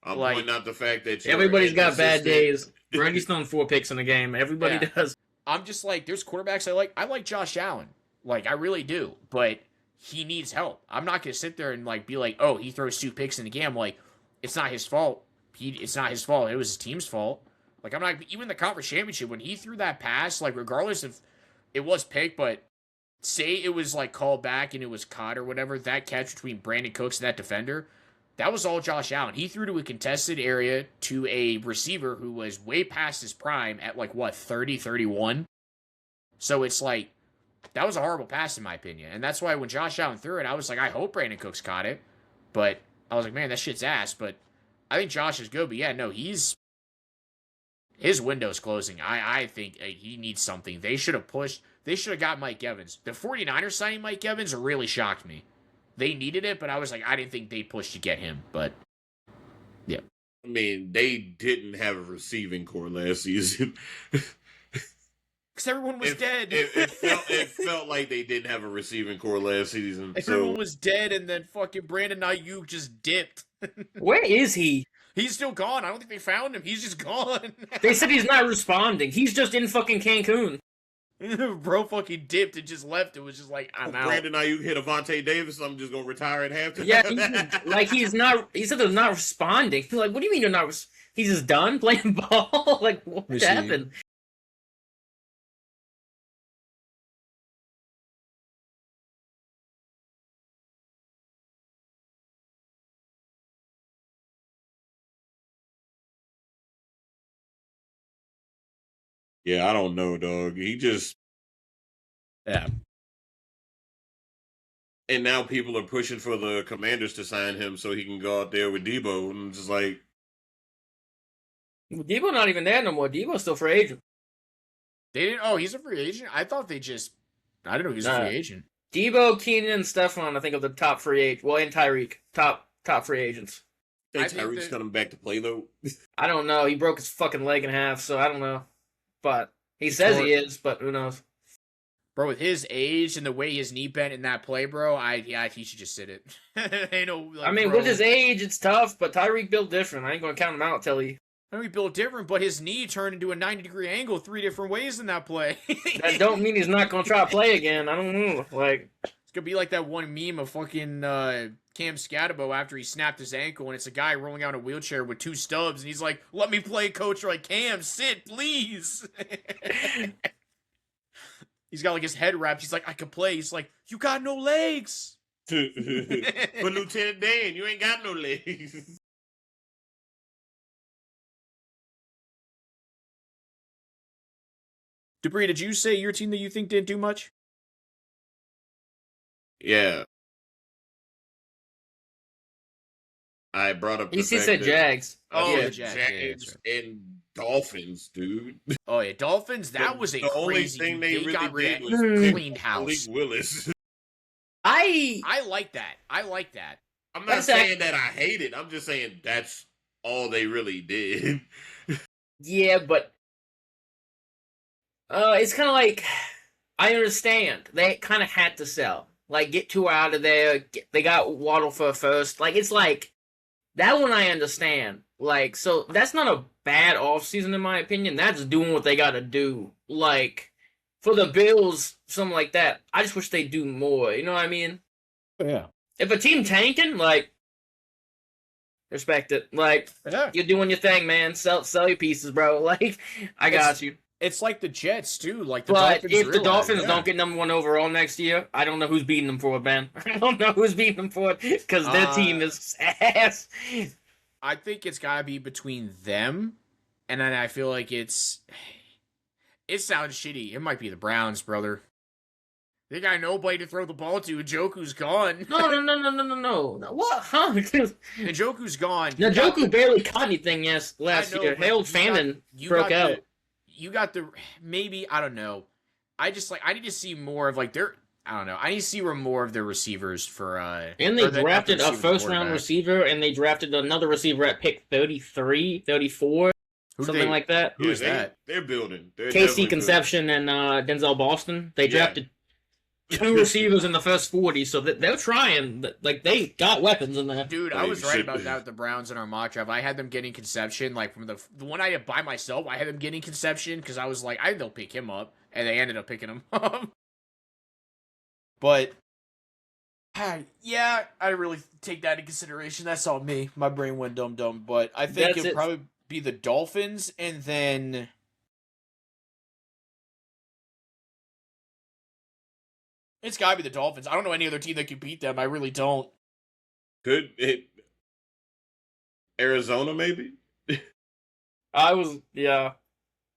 pointing out the fact that
everybody's got bad days. Brady's throwing 4 picks in a game. Everybody does.
I'm just like, there's quarterbacks I like. I like Josh Allen. Like, I really do. But he needs help. I'm not going to sit there and, like, be like, oh, he throws 2 picks in the game. I'm like, it's not his fault. It's not his fault. It was his team's fault. Like, I'm not, even the conference championship, when he threw that pass, like, regardless if it was picked, but say it was, like, called back and it was caught or whatever, that catch between Brandon Cooks and that defender, that was all Josh Allen. He threw to a contested area to a receiver who was way past his prime at, like, what, 30, 31? So it's like, that was a horrible pass in my opinion. And that's why when Josh Allen threw it, I was like, I hope Brandon Cooks caught it. But I was like, man, that shit's ass. But I think Josh is good. But yeah, no, his window's closing. I think he needs something. They should have pushed. They should have got Mike Evans. The 49ers signing Mike Evans really shocked me. They needed it, but I was like, I didn't think they pushed to get him. But yeah.
I mean, they didn't have a receiving core last season.
Because everyone was dead.
It felt like they didn't have a receiving core last season.
Everyone was dead, and then fucking Brandon Ayuk just dipped.
Where is he?
He's still gone. I don't think they found him. He's just gone.
They said he's not responding. He's just in fucking Cancun.
Bro fucking dipped and just left. It was just like, I'm out.
Brandon Ayuk hit Avonte Davis. I'm just gonna retire at halftime.
Yeah, he's not. He said they're not responding. Like, what do you mean you're not? He's just done playing ball. Like, what happened?
Yeah, I don't know, dog. He just
Yeah.
And now people are pushing for the Commanders to sign him so he can go out there with Debo, and I'm just like,
Debo not even there no more. Debo's still free agent.
They didn't. Oh, he's a free agent. I thought they just. I don't know. He's a free agent.
Debo, Keenan, and Stephon, I think, are the top free agents. Well, and Tyreek, top free agents.
I think Tyreek's coming back to play though.
I don't know. He broke his fucking leg in half, so I don't know. But he says he is, but who knows?
Bro, with his age and the way his knee bent in that play, bro, he should just sit it. Ain't no, like,
I mean,
bro.
with his age, it's tough, but Tyreek built different. I ain't gonna count him out till he.
I mean, he built different, but his knee turned into a 90-degree angle 3 different ways in that play.
That don't mean he's not gonna try to play again. I don't know. Like,
it's gonna be like that one meme of fucking Cam Scatabo after he snapped his ankle, and it's a guy rolling out in a wheelchair with 2 stubs, and he's like, "Let me play, coach." Or like, "Cam, sit, please." He's got like his head wrapped. He's like, "I can play." He's like, "You got no legs."
But Lieutenant Dan, you ain't got no legs.
Dupree, did you say your team that you think didn't do much?
Yeah. I brought up the
he said Jags.
Oh,
yeah,
the Jags.
Jags and Dolphins, dude.
Oh yeah, Dolphins. That was a
the only
crazy.
thing they really
got rid
did
of
was
cleaned house.
Malik Willis.
I
like that. I like that.
I'm not saying that I hate it. I'm just saying that's all they really did.
Yeah, but it's kind of like, I understand. They kind of had to sell. Like, get Tua out of there. They got Waddle for first. Like, it's like, that one I understand. Like, so that's not a bad offseason in my opinion. That's doing what they got to do. Like, for the Bills, something like that, I just wish they'd do more. You know what I mean?
Yeah.
If a team tanking, like, respect it. Like,
Yeah.
you're doing your thing, man. Sell your pieces, bro. Like, I got you.
It's like the Jets too. Like the
But
Dolphins
if the Dolphins don't get number 1 overall next year, I don't know who's beating them for it, man. I don't know who's beating them for it because their team is ass.
I think it's gotta be between them, and then I feel like it sounds shitty. It might be the Browns, brother. They got nobody to throw the ball to. Njoku's gone.
No. What? Huh?
Njoku's gone.
Njoku barely caught anything last year. Harold Fannin broke out.
You got the maybe, I don't know. I need to see more of like their, I don't know. I need to see more of their receivers for
and they drafted a first round receiver, and they drafted another receiver at pick 33, 34, something like that.
Who is that? They're building.
Casey Conception and Denzel Boston. They drafted 2 receivers in the first 40, so they're trying. Like, they got weapons in there.
Dude, I was right about that with the Browns in our mock draft. I had them getting Conception, like, from the one I had by myself, I had them getting Conception, because I was like, I think they'll pick him up, and they ended up picking him up. But, yeah, I really take that into consideration. That's all me. My brain went dumb, but I think it'd probably be the Dolphins, and then... It's gotta be the Dolphins. I don't know any other team that can beat them. I really don't.
Could it? Arizona, maybe?
Yeah.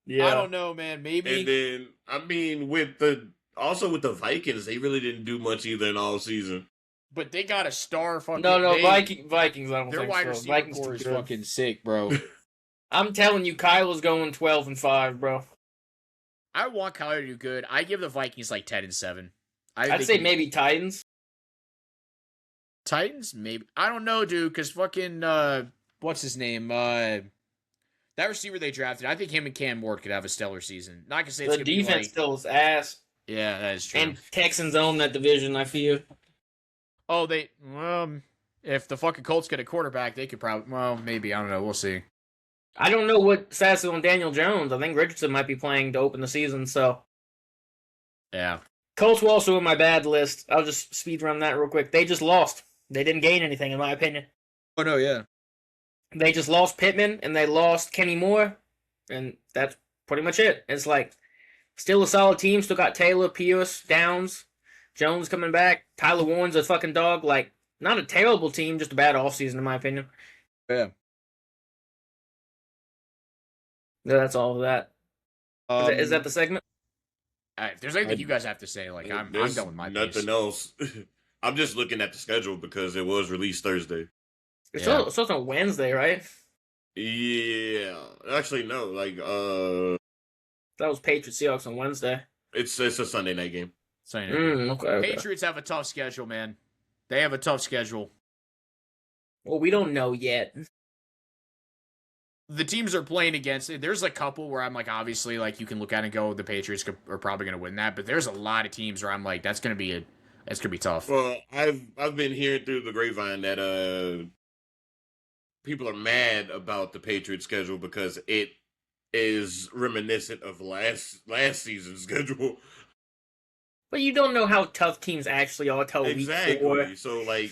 Yeah.
I don't know, man. Maybe.
And then, I mean, with the Vikings, they really didn't do much either in all season.
But they got a star fucking.
No, Vikings. I don't
Their
think
wide
so.
receiver
Vikings
core
too
is
good.
fucking sick, bro.
I'm telling you, Kyle's going 12-5, bro.
I want Kyler to do good. I give the Vikings like 10-7.
I'd say maybe Titans.
Titans, maybe. I don't know, dude, because fucking what's his name? That receiver they drafted, I think him and Cam Ward could have a stellar season. Not gonna say it's
The
gonna
defense
be like,
still is ass.
yeah, that is true.
And Texans own that division, I feel.
Oh, they if the fucking Colts get a quarterback, they could probably maybe, I don't know, we'll see.
I don't know what stats on Daniel Jones. I think Richardson might be playing to open the season, so.
Yeah.
Colts were also in my bad list. I'll just speed run that real quick. They just lost. They didn't gain anything, in my opinion.
Oh no, yeah.
They just lost Pittman, and they lost Kenny Moore, and that's pretty much it. It's like, still a solid team. Still got Taylor, Pierce, Downs, Jones coming back. Tyler Warren's a fucking dog. Like, not a terrible team, just a bad offseason, in my opinion.
Yeah.
No, that's all of that. Is that the segment?
If there's anything you guys have to say, like I'm
There's
done with my
nothing
piece.
else. I'm just looking at the schedule because it was released Thursday.
It's
Yeah.
also on Wednesday, right?
Yeah, actually no. Like
That was Patriots Seahawks on Wednesday.
it's a Sunday night game.
So, you know,
Okay.
Patriots have a tough schedule, man. They have a tough schedule.
Well, we don't know yet.
The teams are playing against it. There's a couple where I'm like, obviously, like you can look at it and go, the Patriots are probably going to win that. But there's a lot of teams where I'm like, that's going to be tough.
Well, I've been hearing through the grapevine that people are mad about the Patriots schedule because it is reminiscent of last season's schedule.
But you don't know how tough teams actually are till week 4.
Exactly. So like,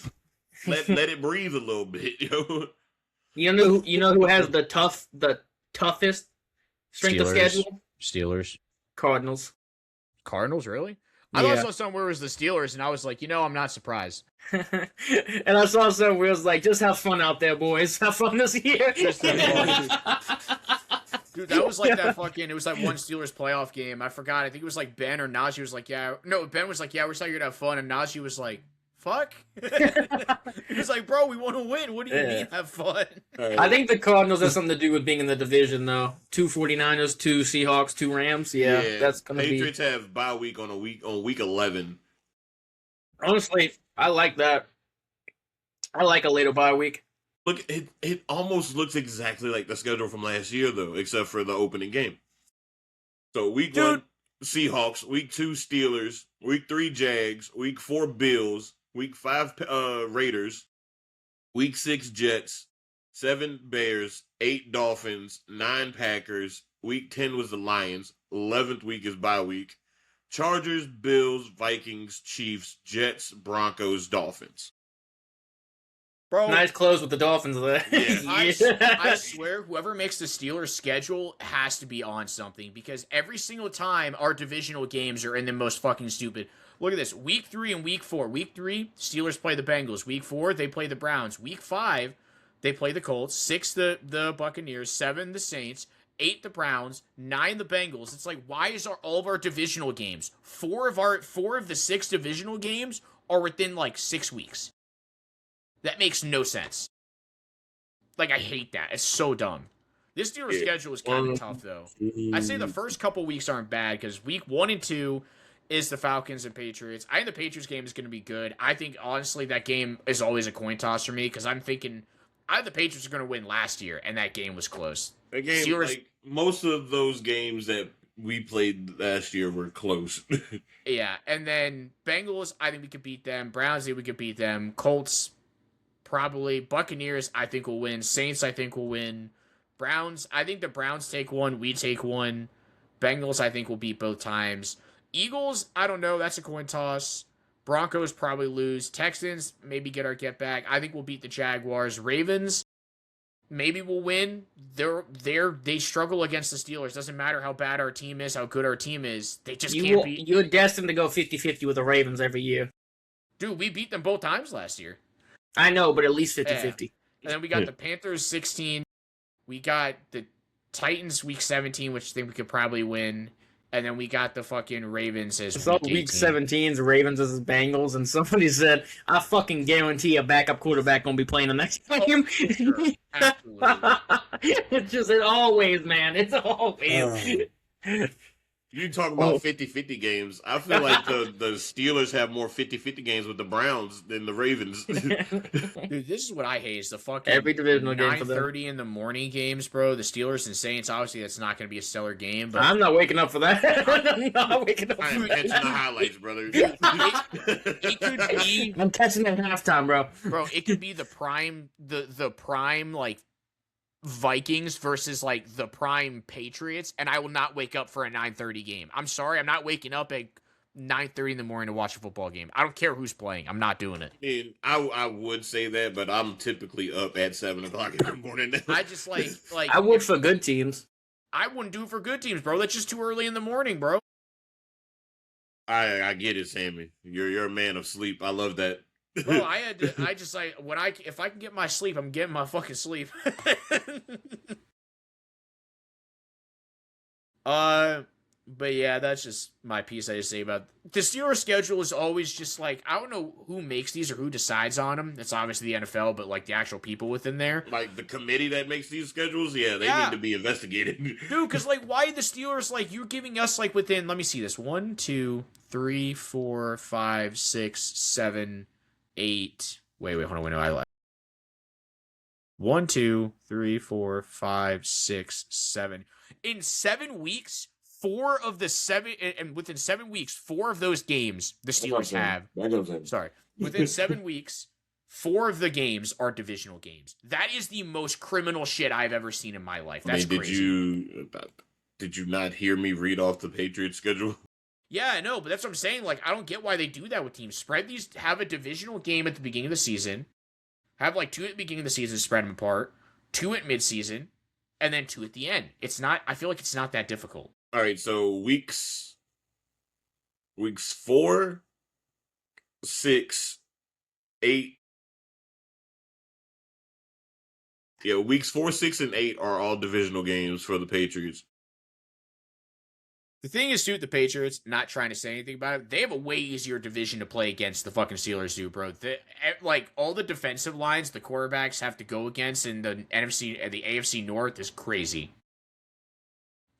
let it breathe a little bit, yo.
You know who has the toughest strength of schedule?
Steelers.
Cardinals.
Cardinals, really? I thought I saw somewhere it was the Steelers, and I was like, I'm not surprised.
And I saw some where it was like, just have fun out there, boys. Have fun this year.
Just have fun. Dude, that was like that fucking, it was like one Steelers playoff game. I forgot. I think it was like Ben or Najee was like, yeah. No, Ben was like, yeah, we're sorry you're going to have fun. And Najee was like, fuck? He was like, bro, we want to win. What do you mean have fun?
I think the Cardinals has something to do with being in the division, though. 2 49ers, 2 Seahawks, 2 Rams. Yeah, that's going to be...
Patriots have bye week on week 11.
Honestly, I like that. I like a later bye week.
Look, it almost looks exactly like the schedule from last year, though, except for the opening game. So week 1, Seahawks. Week 2, Steelers. Week 3, Jags. Week 4, Bills. Week 5, Raiders. Week 6, Jets. 7, Bears. 8, Dolphins. 9, Packers. Week 10 was the Lions. 11th week is bye week. Chargers, Bills, Vikings, Chiefs, Jets, Broncos, Dolphins.
Bro,
nice close with the Dolphins there.
Yeah.
I swear, whoever makes the Steelers schedule has to be on something because every single time our divisional games are in the most fucking stupid. Look at this. Week 3 and Week 4. Week 3, Steelers play the Bengals. Week 4, they play the Browns. Week 5, they play the Colts. 6, the Buccaneers. 7, the Saints. 8, the Browns. 9, the Bengals. It's like, why is all of our divisional games, 4 of the 6 divisional games are within like 6 weeks? That makes no sense. Like, I hate that. It's so dumb. This Steelers schedule is kind of tough, though. I'd say the first couple weeks aren't bad because week 1 and 2 is the Falcons and Patriots. I think the Patriots game is going to be good. I think, honestly, that game is always a coin toss for me because I'm thinking the Patriots are going to win last year, and that game was close.
That game,
Steelers,
like, most of those games that we played last year were close.
Yeah, and then Bengals, I think we could beat them. Browns, I think we could beat them. Colts, probably. Buccaneers, I think will win. Saints, I think will win. Browns, I think the Browns take one. We take one. Bengals, I think will beat both times. Eagles, I don't know. That's a coin toss. Broncos probably lose. Texans, maybe get our get back. I think we'll beat the Jaguars. Ravens, maybe we'll win. They struggle against the Steelers. Doesn't matter how bad our team is, how good our team is. They just can't beat.
You're destined to go 50-50 with the Ravens every year.
Dude, we beat them both times last year.
I know, but at least 50-50.
And then we got the Panthers 16. We got the Titans week 17, which I think we could probably win. And then we got the fucking Ravens as
So
week
week
18.
17's Ravens versus Bengals, and somebody said, "I fucking guarantee a backup quarterback gonna be playing the next game."
Sure. Absolutely.
It's always, man. It's always.
You talking about 50-50 games. I feel like the Steelers have more 50-50 games with the Browns than the Ravens.
Dude, this is what I hate is the fucking
Every divisional game for them.
9:30 in the morning games, bro. The Steelers and Saints, obviously that's not going to be a stellar game, but
I'm not waking up for that. I'm not waking up
I'm
for
catching the
that.
highlights, brother.
it could be,
I'm catching it at halftime, bro.
it could be the prime like Vikings versus like the prime Patriots, and I will not wake up for a 9:30 game. I'm sorry, I'm not waking up at 9:30 in the morning to watch a football game. I don't care who's playing. I'm not doing it.
And I would say that, but I'm typically up at 7 o'clock in the morning.
I just like
I would for good teams.
I wouldn't do it for good teams, bro. That's just too early in the morning, bro.
I get it, Sammy. You're a man of sleep. I love that.
Bro, if I can get my sleep, I'm getting my fucking sleep. But yeah, that's just my piece I just say about the Steelers schedule is always just like, I don't know who makes these or who decides on them. It's obviously the NFL, but like the actual people within there.
Like the committee that makes these schedules, they need to be investigated.
Dude, because like why the Steelers, like you're giving us like within, let me see this, 1, 2, 3, 4, 5, 6, 7, 8. Wait, hold on, no, I lied. 1, 2, 3, 4, 5, 6, 7. In 7 weeks, 4 of the 7, and within 7 weeks, 4 of those games the Steelers have. Sorry, within 7 weeks, 4 of the games are divisional games. That is the most criminal shit I've ever seen in my life. That's crazy.
Did you not hear me read off the Patriots schedule?
Yeah, I know, but that's what I'm saying. Like, I don't get why they do that with teams. Spread these, have a divisional game at the beginning of the season, have like 2 at the beginning of the season, spread them apart, 2 at midseason, and then 2 at the end. I feel like it's not that difficult.
All right, so weeks 4, 6, 8. Yeah, weeks 4, 6, and 8 are all divisional games for the Patriots.
The thing is, too, with the Patriots, not trying to say anything about it, they have a way easier division to play against the fucking Steelers do, bro. Like, all the defensive lines the quarterbacks have to go against in the AFC North is crazy.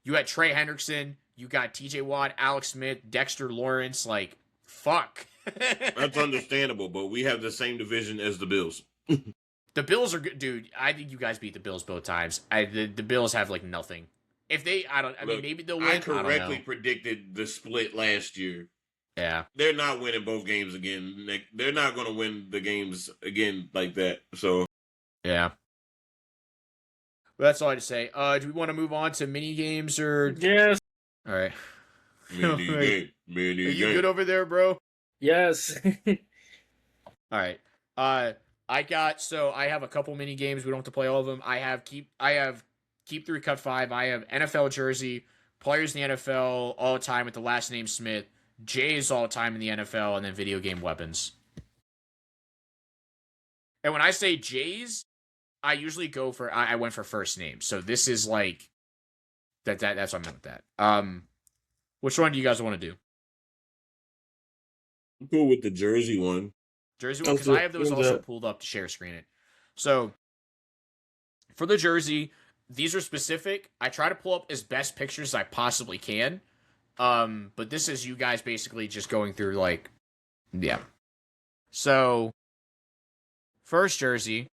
You got Trey Hendrickson, you got TJ Watt, Alex Smith, Dexter Lawrence, like, fuck.
That's understandable, but we have the same division as the Bills.
The Bills are good, dude. I think you guys beat the Bills both times. The Bills have, like, nothing. If they, maybe they'll win.
I correctly predicted the split last year.
Yeah.
They're not winning both games again. They're not going to win the games again like that. So.
Yeah. Well, that's all I had to say. Do we want to move on to mini games or?
Yes.
All right.
Mini game.
Are you good over there, bro?
Yes.
All right. I have a couple mini games. We don't have to play all of them. I have Keep 3 Cut 5. I have NFL jersey, players in the NFL all the time with the last name Smith, Jays all the time in the NFL, and then video game weapons. And when I say Jays, I usually go for I went for first name. So this is like that's what I meant with that. Which one do you guys want to do?
I'm cool with the jersey one.
Jersey one, because I have those also pulled up to share screen it. So for the jersey, these are specific. I try to pull up as best pictures as I possibly can. But this is you guys basically just going through like, yeah. So first jersey.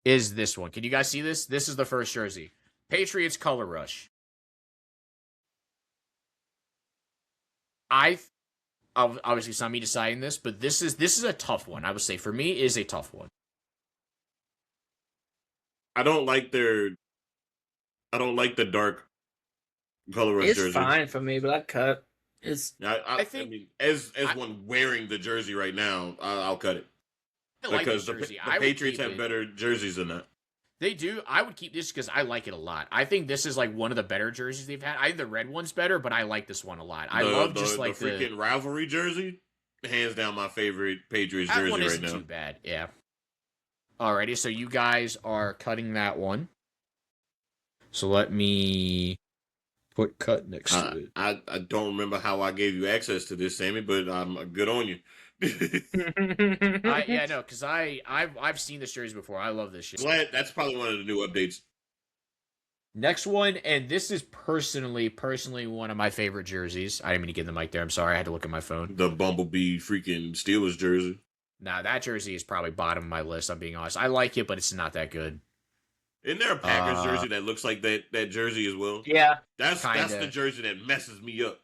Is this one. Can you guys see this? This is the first jersey. Patriots Color Rush. Obviously it's not me deciding this, but this is a tough one. I would say for me is a tough one.
I don't like the dark Color Rush jersey.
It's fine for me, but I cut.
I mean, as one wearing the jersey right now, I'll cut it. Because the Patriots have better jerseys than that.
They do. I would keep this because I like it a lot. I think this is like one of the better jerseys they've had. I think the red one's better, but I like this one a lot. I love just like
the freaking rivalry jersey. hands down my favorite Patriots
That
jersey
one
right
isn't
now.
too bad. Yeah. Alrighty, so you guys are cutting that one. So let me put cut next to it.
I don't remember how I gave you access to this, Sammy, but I'm good on you.
Yeah, no, because I've seen this jersey before. I love this shit.
Glad that's probably one of the new updates.
Next one, and this is personally one of my favorite jerseys. I didn't mean to get the mic there. I'm sorry. I had to look at my phone.
The Bumblebee freaking Steelers jersey.
Nah, that jersey is probably bottom of my list. I'm being honest. I like it, but it's not that good.
Isn't there a Packers jersey that looks like that jersey as well?
Yeah.
That's the jersey that messes me up.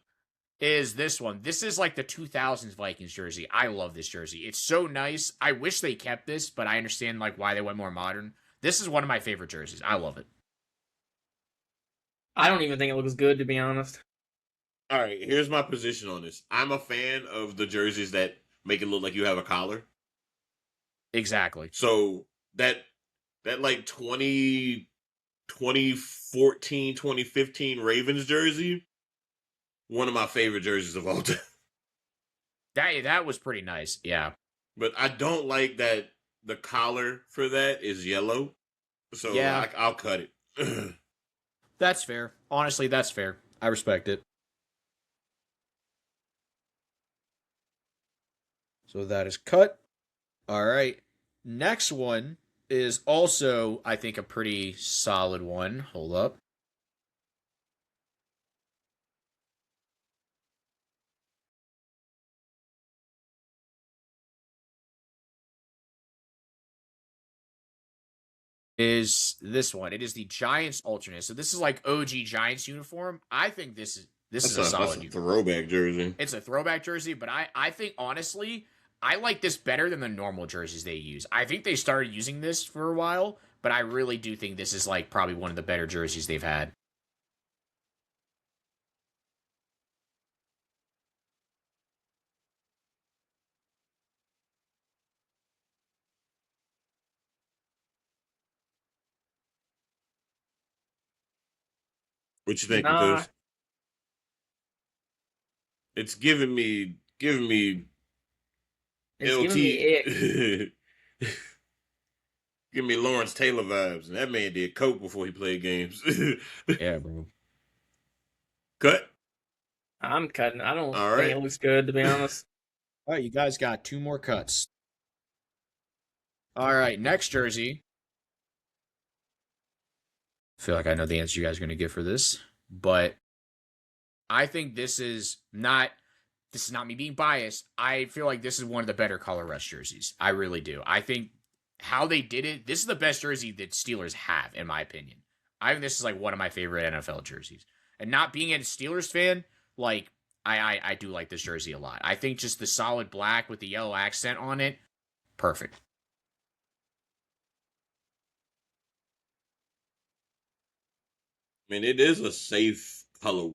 Is this one. This is like the 2000s Vikings jersey. I love this jersey. It's so nice. I wish they kept this, but I understand like why they went more modern. This is one of my favorite jerseys. I love it.
I don't even think it looks good, to be honest.
All right, here's my position on this. I'm a fan of the jerseys that make it look like you have a collar.
Exactly.
So that like 2014, 2015 Ravens jersey, one of my favorite jerseys of all time.
That was pretty nice. Yeah.
But I don't like that the collar for that is yellow. So
yeah.
I'll cut it.
That's fair. Honestly, that's fair. I respect it. So that is cut. All right. Next one is also, I think, a pretty solid one. Hold up. Is this one. It is the Giants alternate. So this is like OG Giants uniform. I think this is a solid
uniform. Throwback jersey.
It's a throwback jersey, but I think honestly, I like this better than the normal jerseys they use. I think they started using this for a while, but I really do think this is like probably one of the better jerseys they've had.
What you think, Because it's giving me LT. Give me Lawrence Taylor vibes. And that man did coke before he played games.
Yeah, bro.
Cut.
I'm cutting. I don't think it looks good, to be honest.
All right, you guys got 2 more cuts. All right, next jersey. I feel like I know the answer you guys are going to give for this, but I think this is not me being biased. I feel like this is one of the better color rush jerseys. I really do. I think how they did it, this is the best jersey that Steelers have, in my opinion. I think this is like one of my favorite NFL jerseys. And not being a Steelers fan, like I do like this jersey a lot. I think just the solid black with the yellow accent on it, perfect.
I mean, it is a safe color.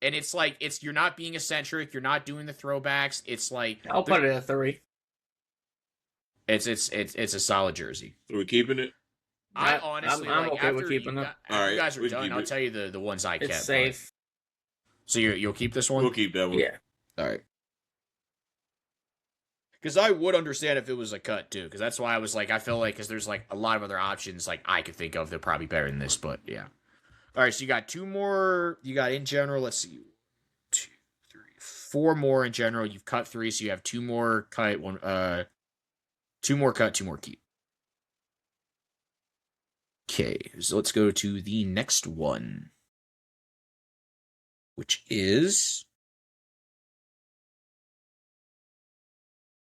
And it's like you're not being eccentric, you're not doing the throwbacks. It's like
I'll put it at 3.
It's a solid jersey.
So we're keeping it.
I honestly,
I'm okay with keeping it.
After you guys are done, I'll tell you the ones I kept.
It's safe.
So you'll keep this one?
We'll keep that one.
Yeah.
All right. Because I would understand if it was a cut too. Because that's why I was like, I feel like because there's like a lot of other options like I could think of that are probably better than this. But yeah. All right. So you got 2 more. You got in general. Let's see. 2, 3, 4 more in general. You've cut 3, so you have 2 more cut. 2 more cut. 2 more keep. Okay, so let's go to the next one, which is.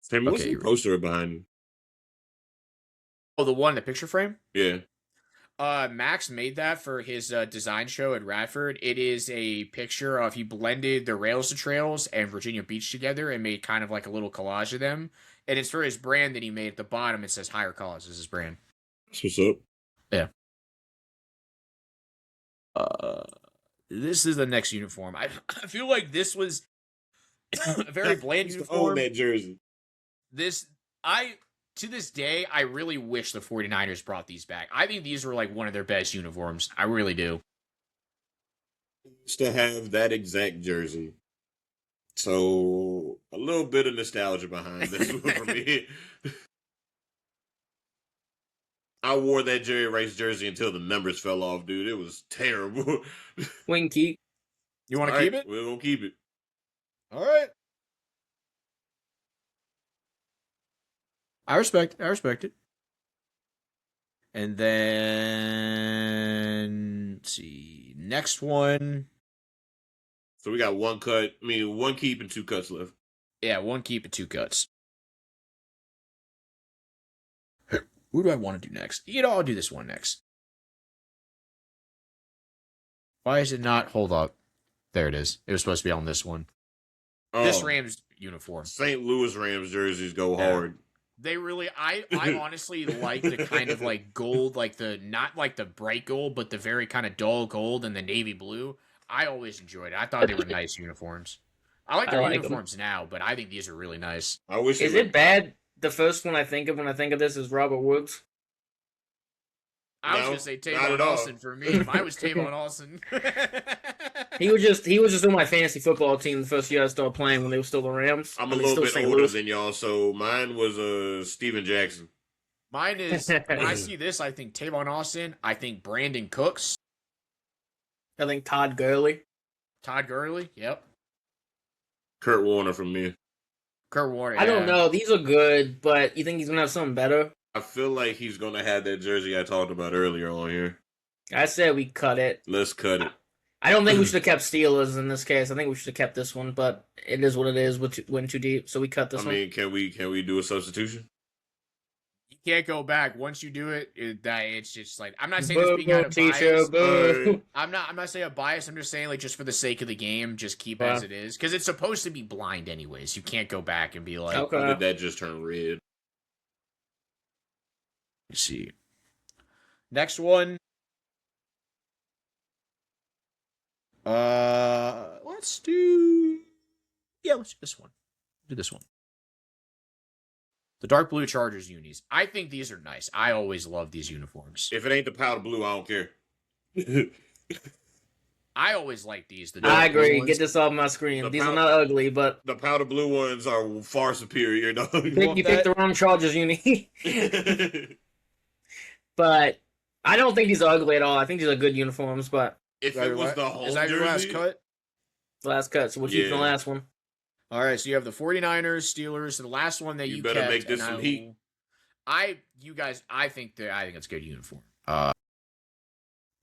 Sam, what's the poster behind you?
Oh, the one in the picture frame?
Yeah.
Max made that for his design show at Radford. It is a picture of he blended the Rails to Trails and Virginia Beach together and made kind of like a little collage of them. And it's for his brand that he made at the bottom. It says Higher Cause is his brand.
That's what's up.
Yeah. This is the next uniform. I feel like this was a very bland uniform.
Own that jersey.
To this day, I really wish the 49ers brought these back. I think these were like one of their best uniforms. I really do.
To have that exact jersey. So a little bit of nostalgia behind this one for me. I wore that Jerry Rice jersey until the numbers fell off, dude. It was terrible.
Winky.
You want to keep it?
We're gonna keep it.
All right. I respect it. And then let's see. Next one.
So we got one keep and 2 cuts left.
Yeah, 1 keep and 2 cuts. Who do I want to do next? I'll do this one next. Why is it not? Hold up. There it is. It was supposed to be on this one. This Rams uniform.
St. Louis Rams jerseys go hard.
They really, I honestly like the kind of like gold, like not like the bright gold, but the very kind of dull gold and the navy blue. I always enjoyed it. I thought they were nice uniforms. I like their uniforms now, but I think these are really nice.
I wish.
Is it bad? The first one I think of when I think of this is Robert Woods.
I was gonna say Tavon Austin for me. Mine was Tavon Austin.
He was just on my fantasy football team the first year I started playing when they were still the Rams.
I'm a little bit older than y'all, so mine was Steven Jackson.
Mine is when I see this, I think Tavon Austin. I think Brandon Cooks.
I think Todd Gurley.
Yep.
Kurt Warner from me.
Kurt Warner.
I don't know. These are good, but you think he's gonna have something better?
I feel like he's gonna have that jersey I talked about earlier on here.
I said we cut it.
Let's cut it.
I don't think we should have kept Steelers in this case. I think we should have kept this one, but it is what it is. Went too deep, so we cut this one.
I mean, can we do a substitution?
You can't go back once you do it. It's just like I'm not saying this being out of bias. I'm not saying a bias. I'm just saying like just for the sake of the game, just keep as it is because it's supposed to be blind anyways. You can't go back and be like,
okay. Did that just turn red?
Let's see. Next one. Let's do this one. Do this one. The dark blue Chargers unis. I think these are nice. I always love these uniforms.
If it ain't the powder blue, I don't care.
I always like these.
I agree. Get this off my screen. These are not ugly, but
the powder blue ones are far superior. Dog.
You picked the wrong Chargers uni. But I don't think these are ugly at all. I think these are good uniforms, but
if it was the whole
is that your last cut?
Last cut, so we'll keep the last one.
All right, so you have the 49ers, Steelers, and the last one that you
better
kept,
make this some heat.
I think it's a good uniform.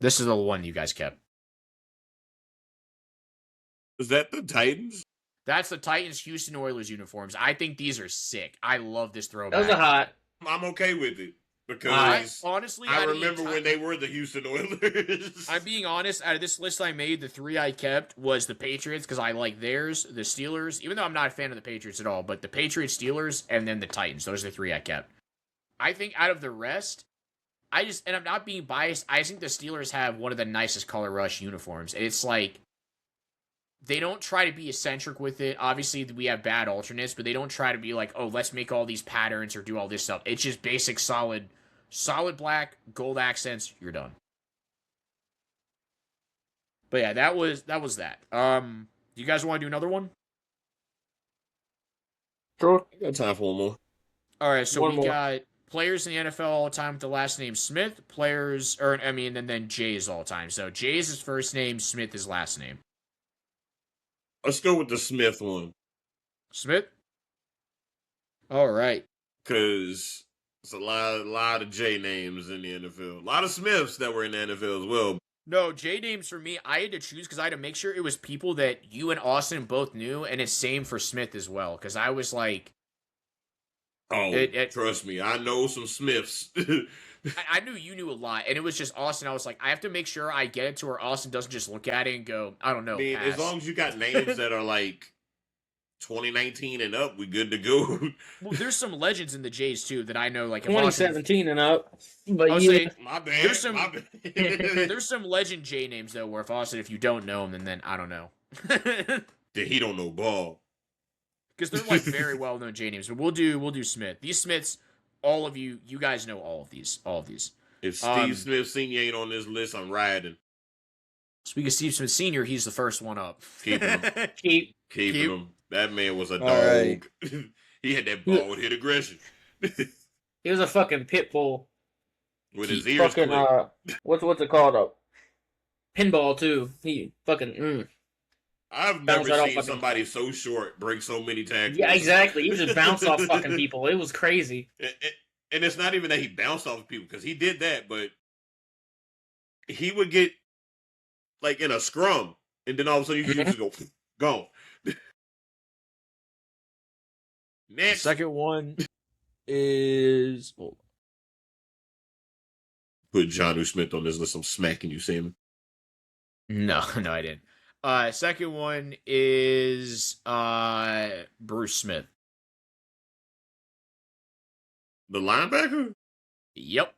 This is the one you guys kept.
Is that the Titans?
That's the Titans Houston Oilers uniforms. I think these are sick. I love this throwback.
Those are hot.
I'm okay with it. Because
honestly,
I remember when they were the Houston Oilers.
I'm being honest. Out of this list I made, the 3 I kept was the Patriots because I like theirs, the Steelers, even though I'm not a fan of the Patriots at all, but the Patriots, Steelers, and then the Titans. Those are the 3 I kept. I think out of the rest, and I'm not being biased, I think the Steelers have one of the nicest color rush uniforms. It's like, they don't try to be eccentric with it. Obviously, we have bad alternates, but they don't try to be like, oh, let's make all these patterns or do all this stuff. It's just basic, solid black, gold accents. You're done. But yeah, that was that. You guys want to do another one?
Sure.
I got time for one more.
All right, so we got players in the NFL all time with the last name Smith. And then Jay's all time. So Jay's his first name, Smith his last name.
Let's go with the Smith one.
Smith? All right.
Because it's a lot of J names in the NFL. A lot of Smiths that were in the NFL as well.
No, J names for me, I had to choose because I had to make sure it was people that you and Austin both knew, and it's same for Smith as well. Because I was like...
trust me, I know some Smiths.
I knew you knew a lot, and it was just Austin. I was like, I have to make sure I get it to where Austin doesn't just look at it and go, I don't know.
I mean, as long as you got names that are like 2019 and up, we good to go.
Well, there's some legends in the Jays too that I know, like
2017 and up. But
my bad.
There's some legend J names though, where if Austin, if you don't know them, then I don't know.
Then he don't know ball.
Because they're like very well known J names, but we'll do Smith. These Smiths. All of you guys know all of these.
If Steve Smith Sr. ain't on this list, I'm riding.
Speaking of Steve Smith Sr., he's the first one up.
Keeping him.
Keep
him. That man was a
All
dog.
right.
He had that bald head aggression.
He was a fucking pit bull.
With his ears
Fucking
clipped.
what's it called? A pinball too. He fucking
I've
bounce
never
right off
seen
fucking.
somebody so short break so many tackles.
Yeah, exactly. He was just bounced off fucking people. It was crazy.
And it's not even that he bounced off people, because he did that, but he would get like in a scrum, and then all of a sudden you just go, gone.
The
Next.
second one is
Put Jonnu Smith on this list. I'm smacking you, Sam.
no, I didn't. Second one is Bruce Smith.
The linebacker?
Yep.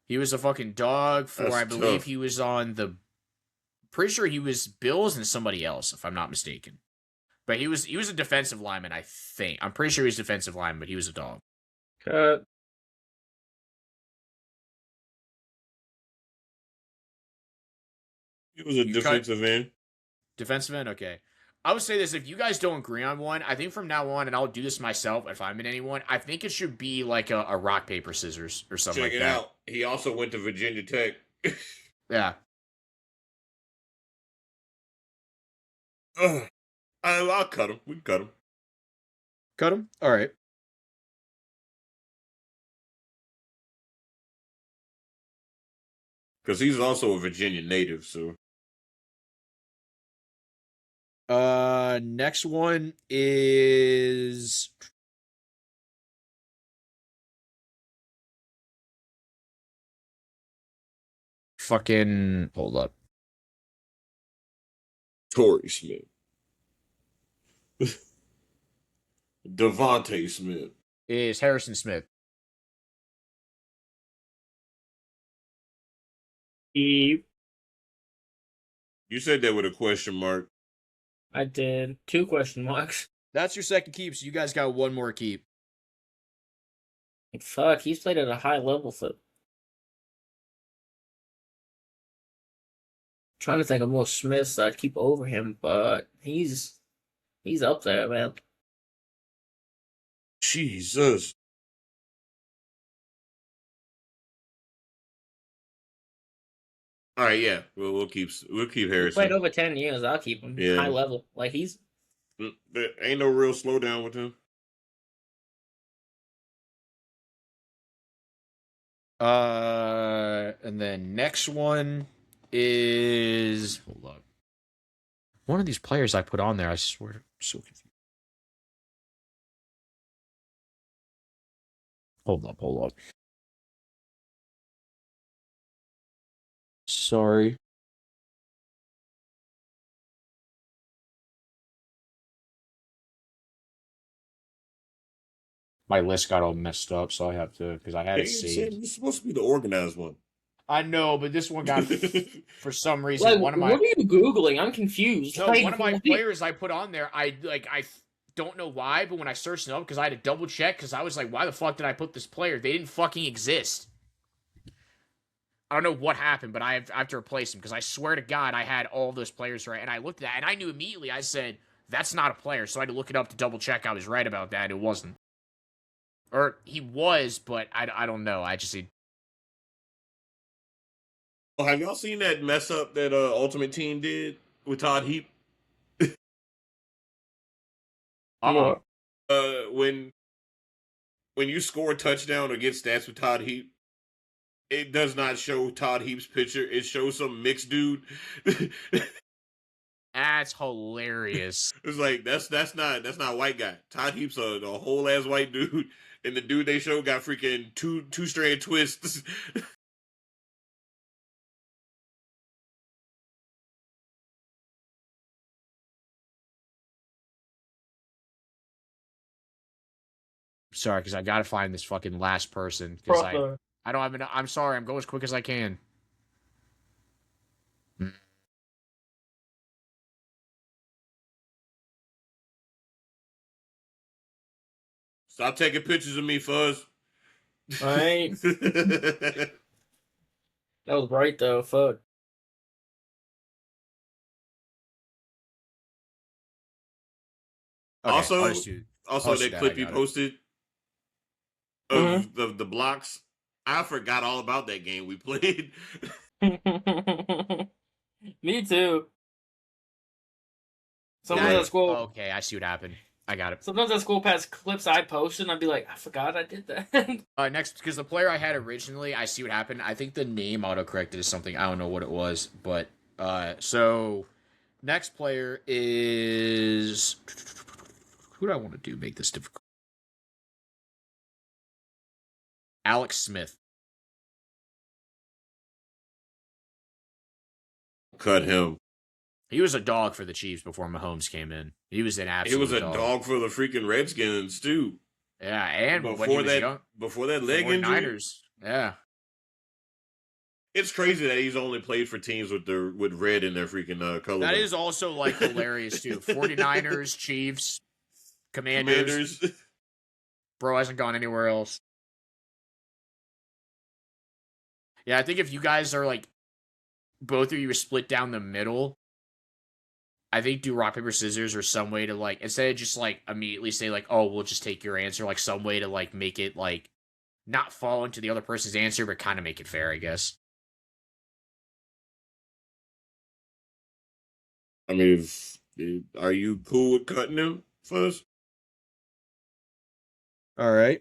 He was a fucking dog for,
That's
I believe
tough.
he was on the, pretty sure he was Bills and somebody else, if I'm not mistaken. But he was a defensive lineman, I think. I'm pretty sure he was defensive lineman, but he was a dog.
Cut.
He was a
You
defensive end.
Defensive end? Okay. I would say this, if you guys don't agree on one, I think from now on, and I'll do this myself if I'm in anyone, I think it should be like a rock, paper, scissors or something
Check
like
it
that.
out. He also went to Virginia Tech.
Yeah.
I'll cut him. We can cut him.
Cut him? All right.
Because he's also a Virginia native, so.
Next one is fucking, hold up.
Torrey Smith. Devontae Smith.
Is Harrison Smith.
You.
You said that with a question mark.
I did 2 question marks.
That's your second keep, so you guys got one more keep.
Like, fuck, he's played at a high level, so. Trying to think of more Smiths I'd keep over him, but he's up there, man.
Jesus. All right, yeah. We'll keep
He
Harrison.
played over 10 years. I'll keep him.
Yeah.
High level. Like, he's.
There ain't no real slowdown with him.
And then next one is, hold up. One of these players I put on there, I swear, I'm so confused. Hold up. Sorry. My list got all messed up, so I have to, because I had it saved.
You're supposed to be the organized one.
I know, but this one got, for some reason,
Like,
one of my...
what are you Googling? I'm confused.
No,
Like,
one of my
what-
players I put on there, I don't know why, but when I searched it up, because I had to double check, because I was like, why the fuck did I put this player? They didn't fucking exist. I don't know what happened, but I have to replace him, because I swear to God, I had all those players right, and I looked at that, and I knew immediately, I said, that's not a player, so I had to look it up to double check I was right about that, it wasn't. Or, he was, but I don't know, I just...
Oh, have y'all seen that mess up that Ultimate Team did with Todd Heap?
Uh-oh.
When you score a touchdown or get stats with Todd Heap, it does not show Todd Heap's picture. It shows some mixed dude.
That's hilarious.
It's like that's not white guy. Todd Heap's a whole ass white dude, and the dude they show got freaking two strand twists.
Sorry, because I gotta find this fucking last person, because I don't have enough. I'm sorry, I'm going as quick as I can.
Stop taking pictures of me, Fuzz.
Right. That was right, though. Fuck.
Okay,
Also,
I'll just do
that
that. I
clip you
got it.
posted of the blocks, I forgot all about that game we played.
Me too. Sometimes at school,
Okay, I see what happened. I got it.
sometimes at school past clips I posted, and I'd be like, I forgot I did that.
Next, because the player I had originally, I see what happened. I think the name autocorrected is something. I don't know what it was, but so next player is who do I want to do? Make this difficult. Alex Smith.
Cut him.
He was a dog for the Chiefs before Mahomes came in. He was an
He
absolute
was a dog for the freaking Redskins too.
Yeah, and when he
Before
was
that,
young,
before that leg injury,
Niners. Yeah.
it's crazy that he's only played for teams with red in their freaking color.
That is also like hilarious too. 49ers, Chiefs, Commanders. Bro hasn't gone anywhere else. Yeah, I think if you guys are like both of you are split down the middle, I think do rock, paper, scissors or some way to like instead of just like immediately say like, oh, we'll just take your answer, like some way to like make it like not fall into the other person's answer, but kind of make it fair, I guess.
I mean, are you cool with cutting him first?
All right.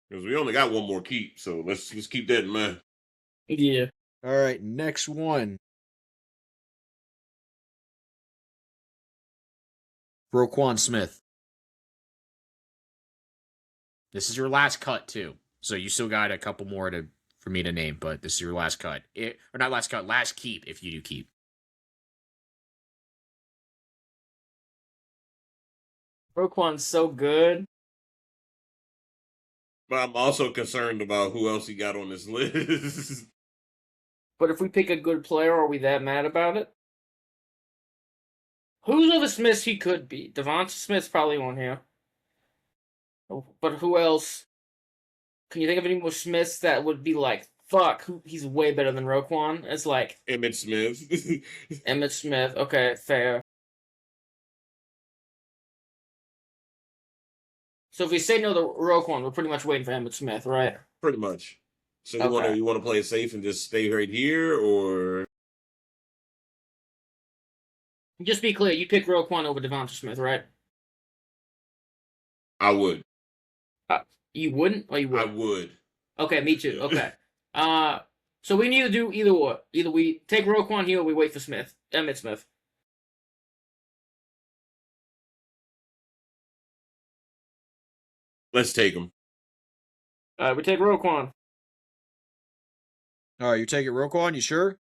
Because we only got one more keep, so let's keep that in mind.
Yeah.
All right, next one. Roquan Smith. This is your last cut too, so you still got a couple more for me to name, but this is your last cut. Or not last cut, last keep if you do keep.
Roquan's so good.
But I'm also concerned about who else he got on this list.
But if we pick a good player, are we that mad about it? Who's other Smiths he could be? Devonta Smith's probably on here. But who else? Can you think of any more Smiths that would be like, fuck, he's way better than Roquan? It's like
Emmitt Smith.
Emmitt Smith. Okay, fair. So if we say no to Roquan, we're pretty much waiting for Emmitt Smith, right?
Pretty much. So
Okay.
you wanna play it safe and just stay right here, or
Just be clear, you pick Roquan over Devonta Smith, right?
I would.
You wouldn't, or you would?
I would.
Okay, me too. Okay. So we need to do either or. Either we take Roquan here, or we wait for Emmitt Smith.
Let's take him.
We take Roquan.
All right, you take it, Roquan. You sure?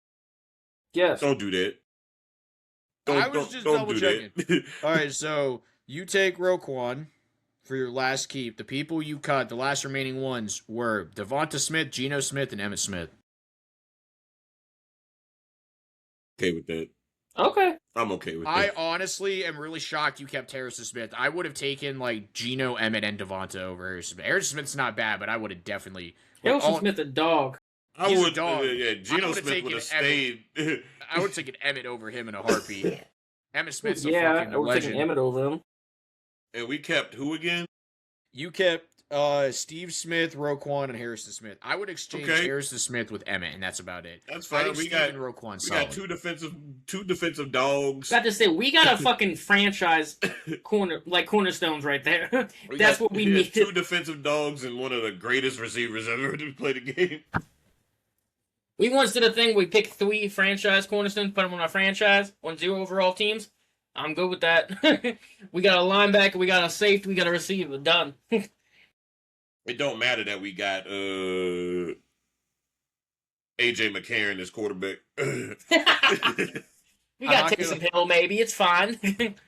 Yes.
Don't do that.
I was just double checking.
That.
All right, so you take Roquan for your last keep. The people you cut, the last remaining ones were Devonta Smith, Geno Smith, and Emmitt Smith.
Okay with that.
Okay.
I'm okay with
I
that.
honestly am really shocked you kept Harrison Smith. I would have taken like Geno, Emmett, and Devonta over Harrison Smith. Harrison Smith's not bad, but I would have definitely.
Harrison Smith, a dog.
He's
would.
a dog.
Yeah, Geno Smith would have stayed.
I would have taken Emmett over him in a heartbeat. Emmitt Smith's a
Yeah,
fucking
I would have taken
legend.
Emmett over him.
And we kept who again?
You kept Steve Smith, Roquan, and Harrison Smith. I would exchange Harrison Smith with Emmett, and that's about it.
That's fine. We got
Roquan.
We got two defensive dogs.
Got to say, we got a fucking franchise cornerstones right there. That's what we need.
Two defensive dogs and one of the greatest receivers ever to play the game.
We once did a thing. We picked 3 franchise cornerstones, put them on our franchise on 0 overall teams. I'm good with that. We got a linebacker, we got a safety, we got a receiver. Done.
It don't matter that we got AJ McCarron as quarterback.
We got Taysom Hill, maybe. It's fine.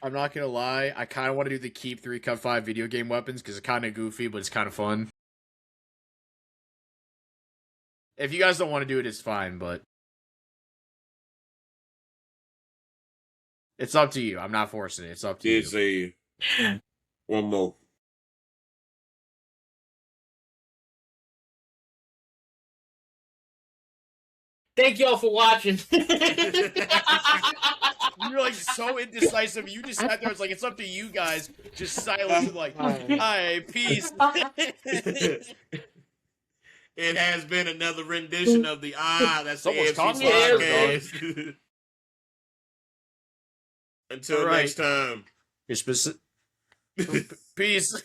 I'm not gonna lie. I kind of want to do the keep 3 cut 5 video game weapons because it's kind of goofy, but it's kind of fun. If you guys don't want to do it, it's fine, but it's up to you. I'm not forcing it. It's up to you.
One more.
Thank y'all for watching.
You're like so indecisive. You just sat there. It's like it's up to you guys. Just silence and like, hi, peace.
It has been another rendition of the that's the
Someone's
AFC
talking
podcast. Until
All right.
next time.
You're specific. Peace.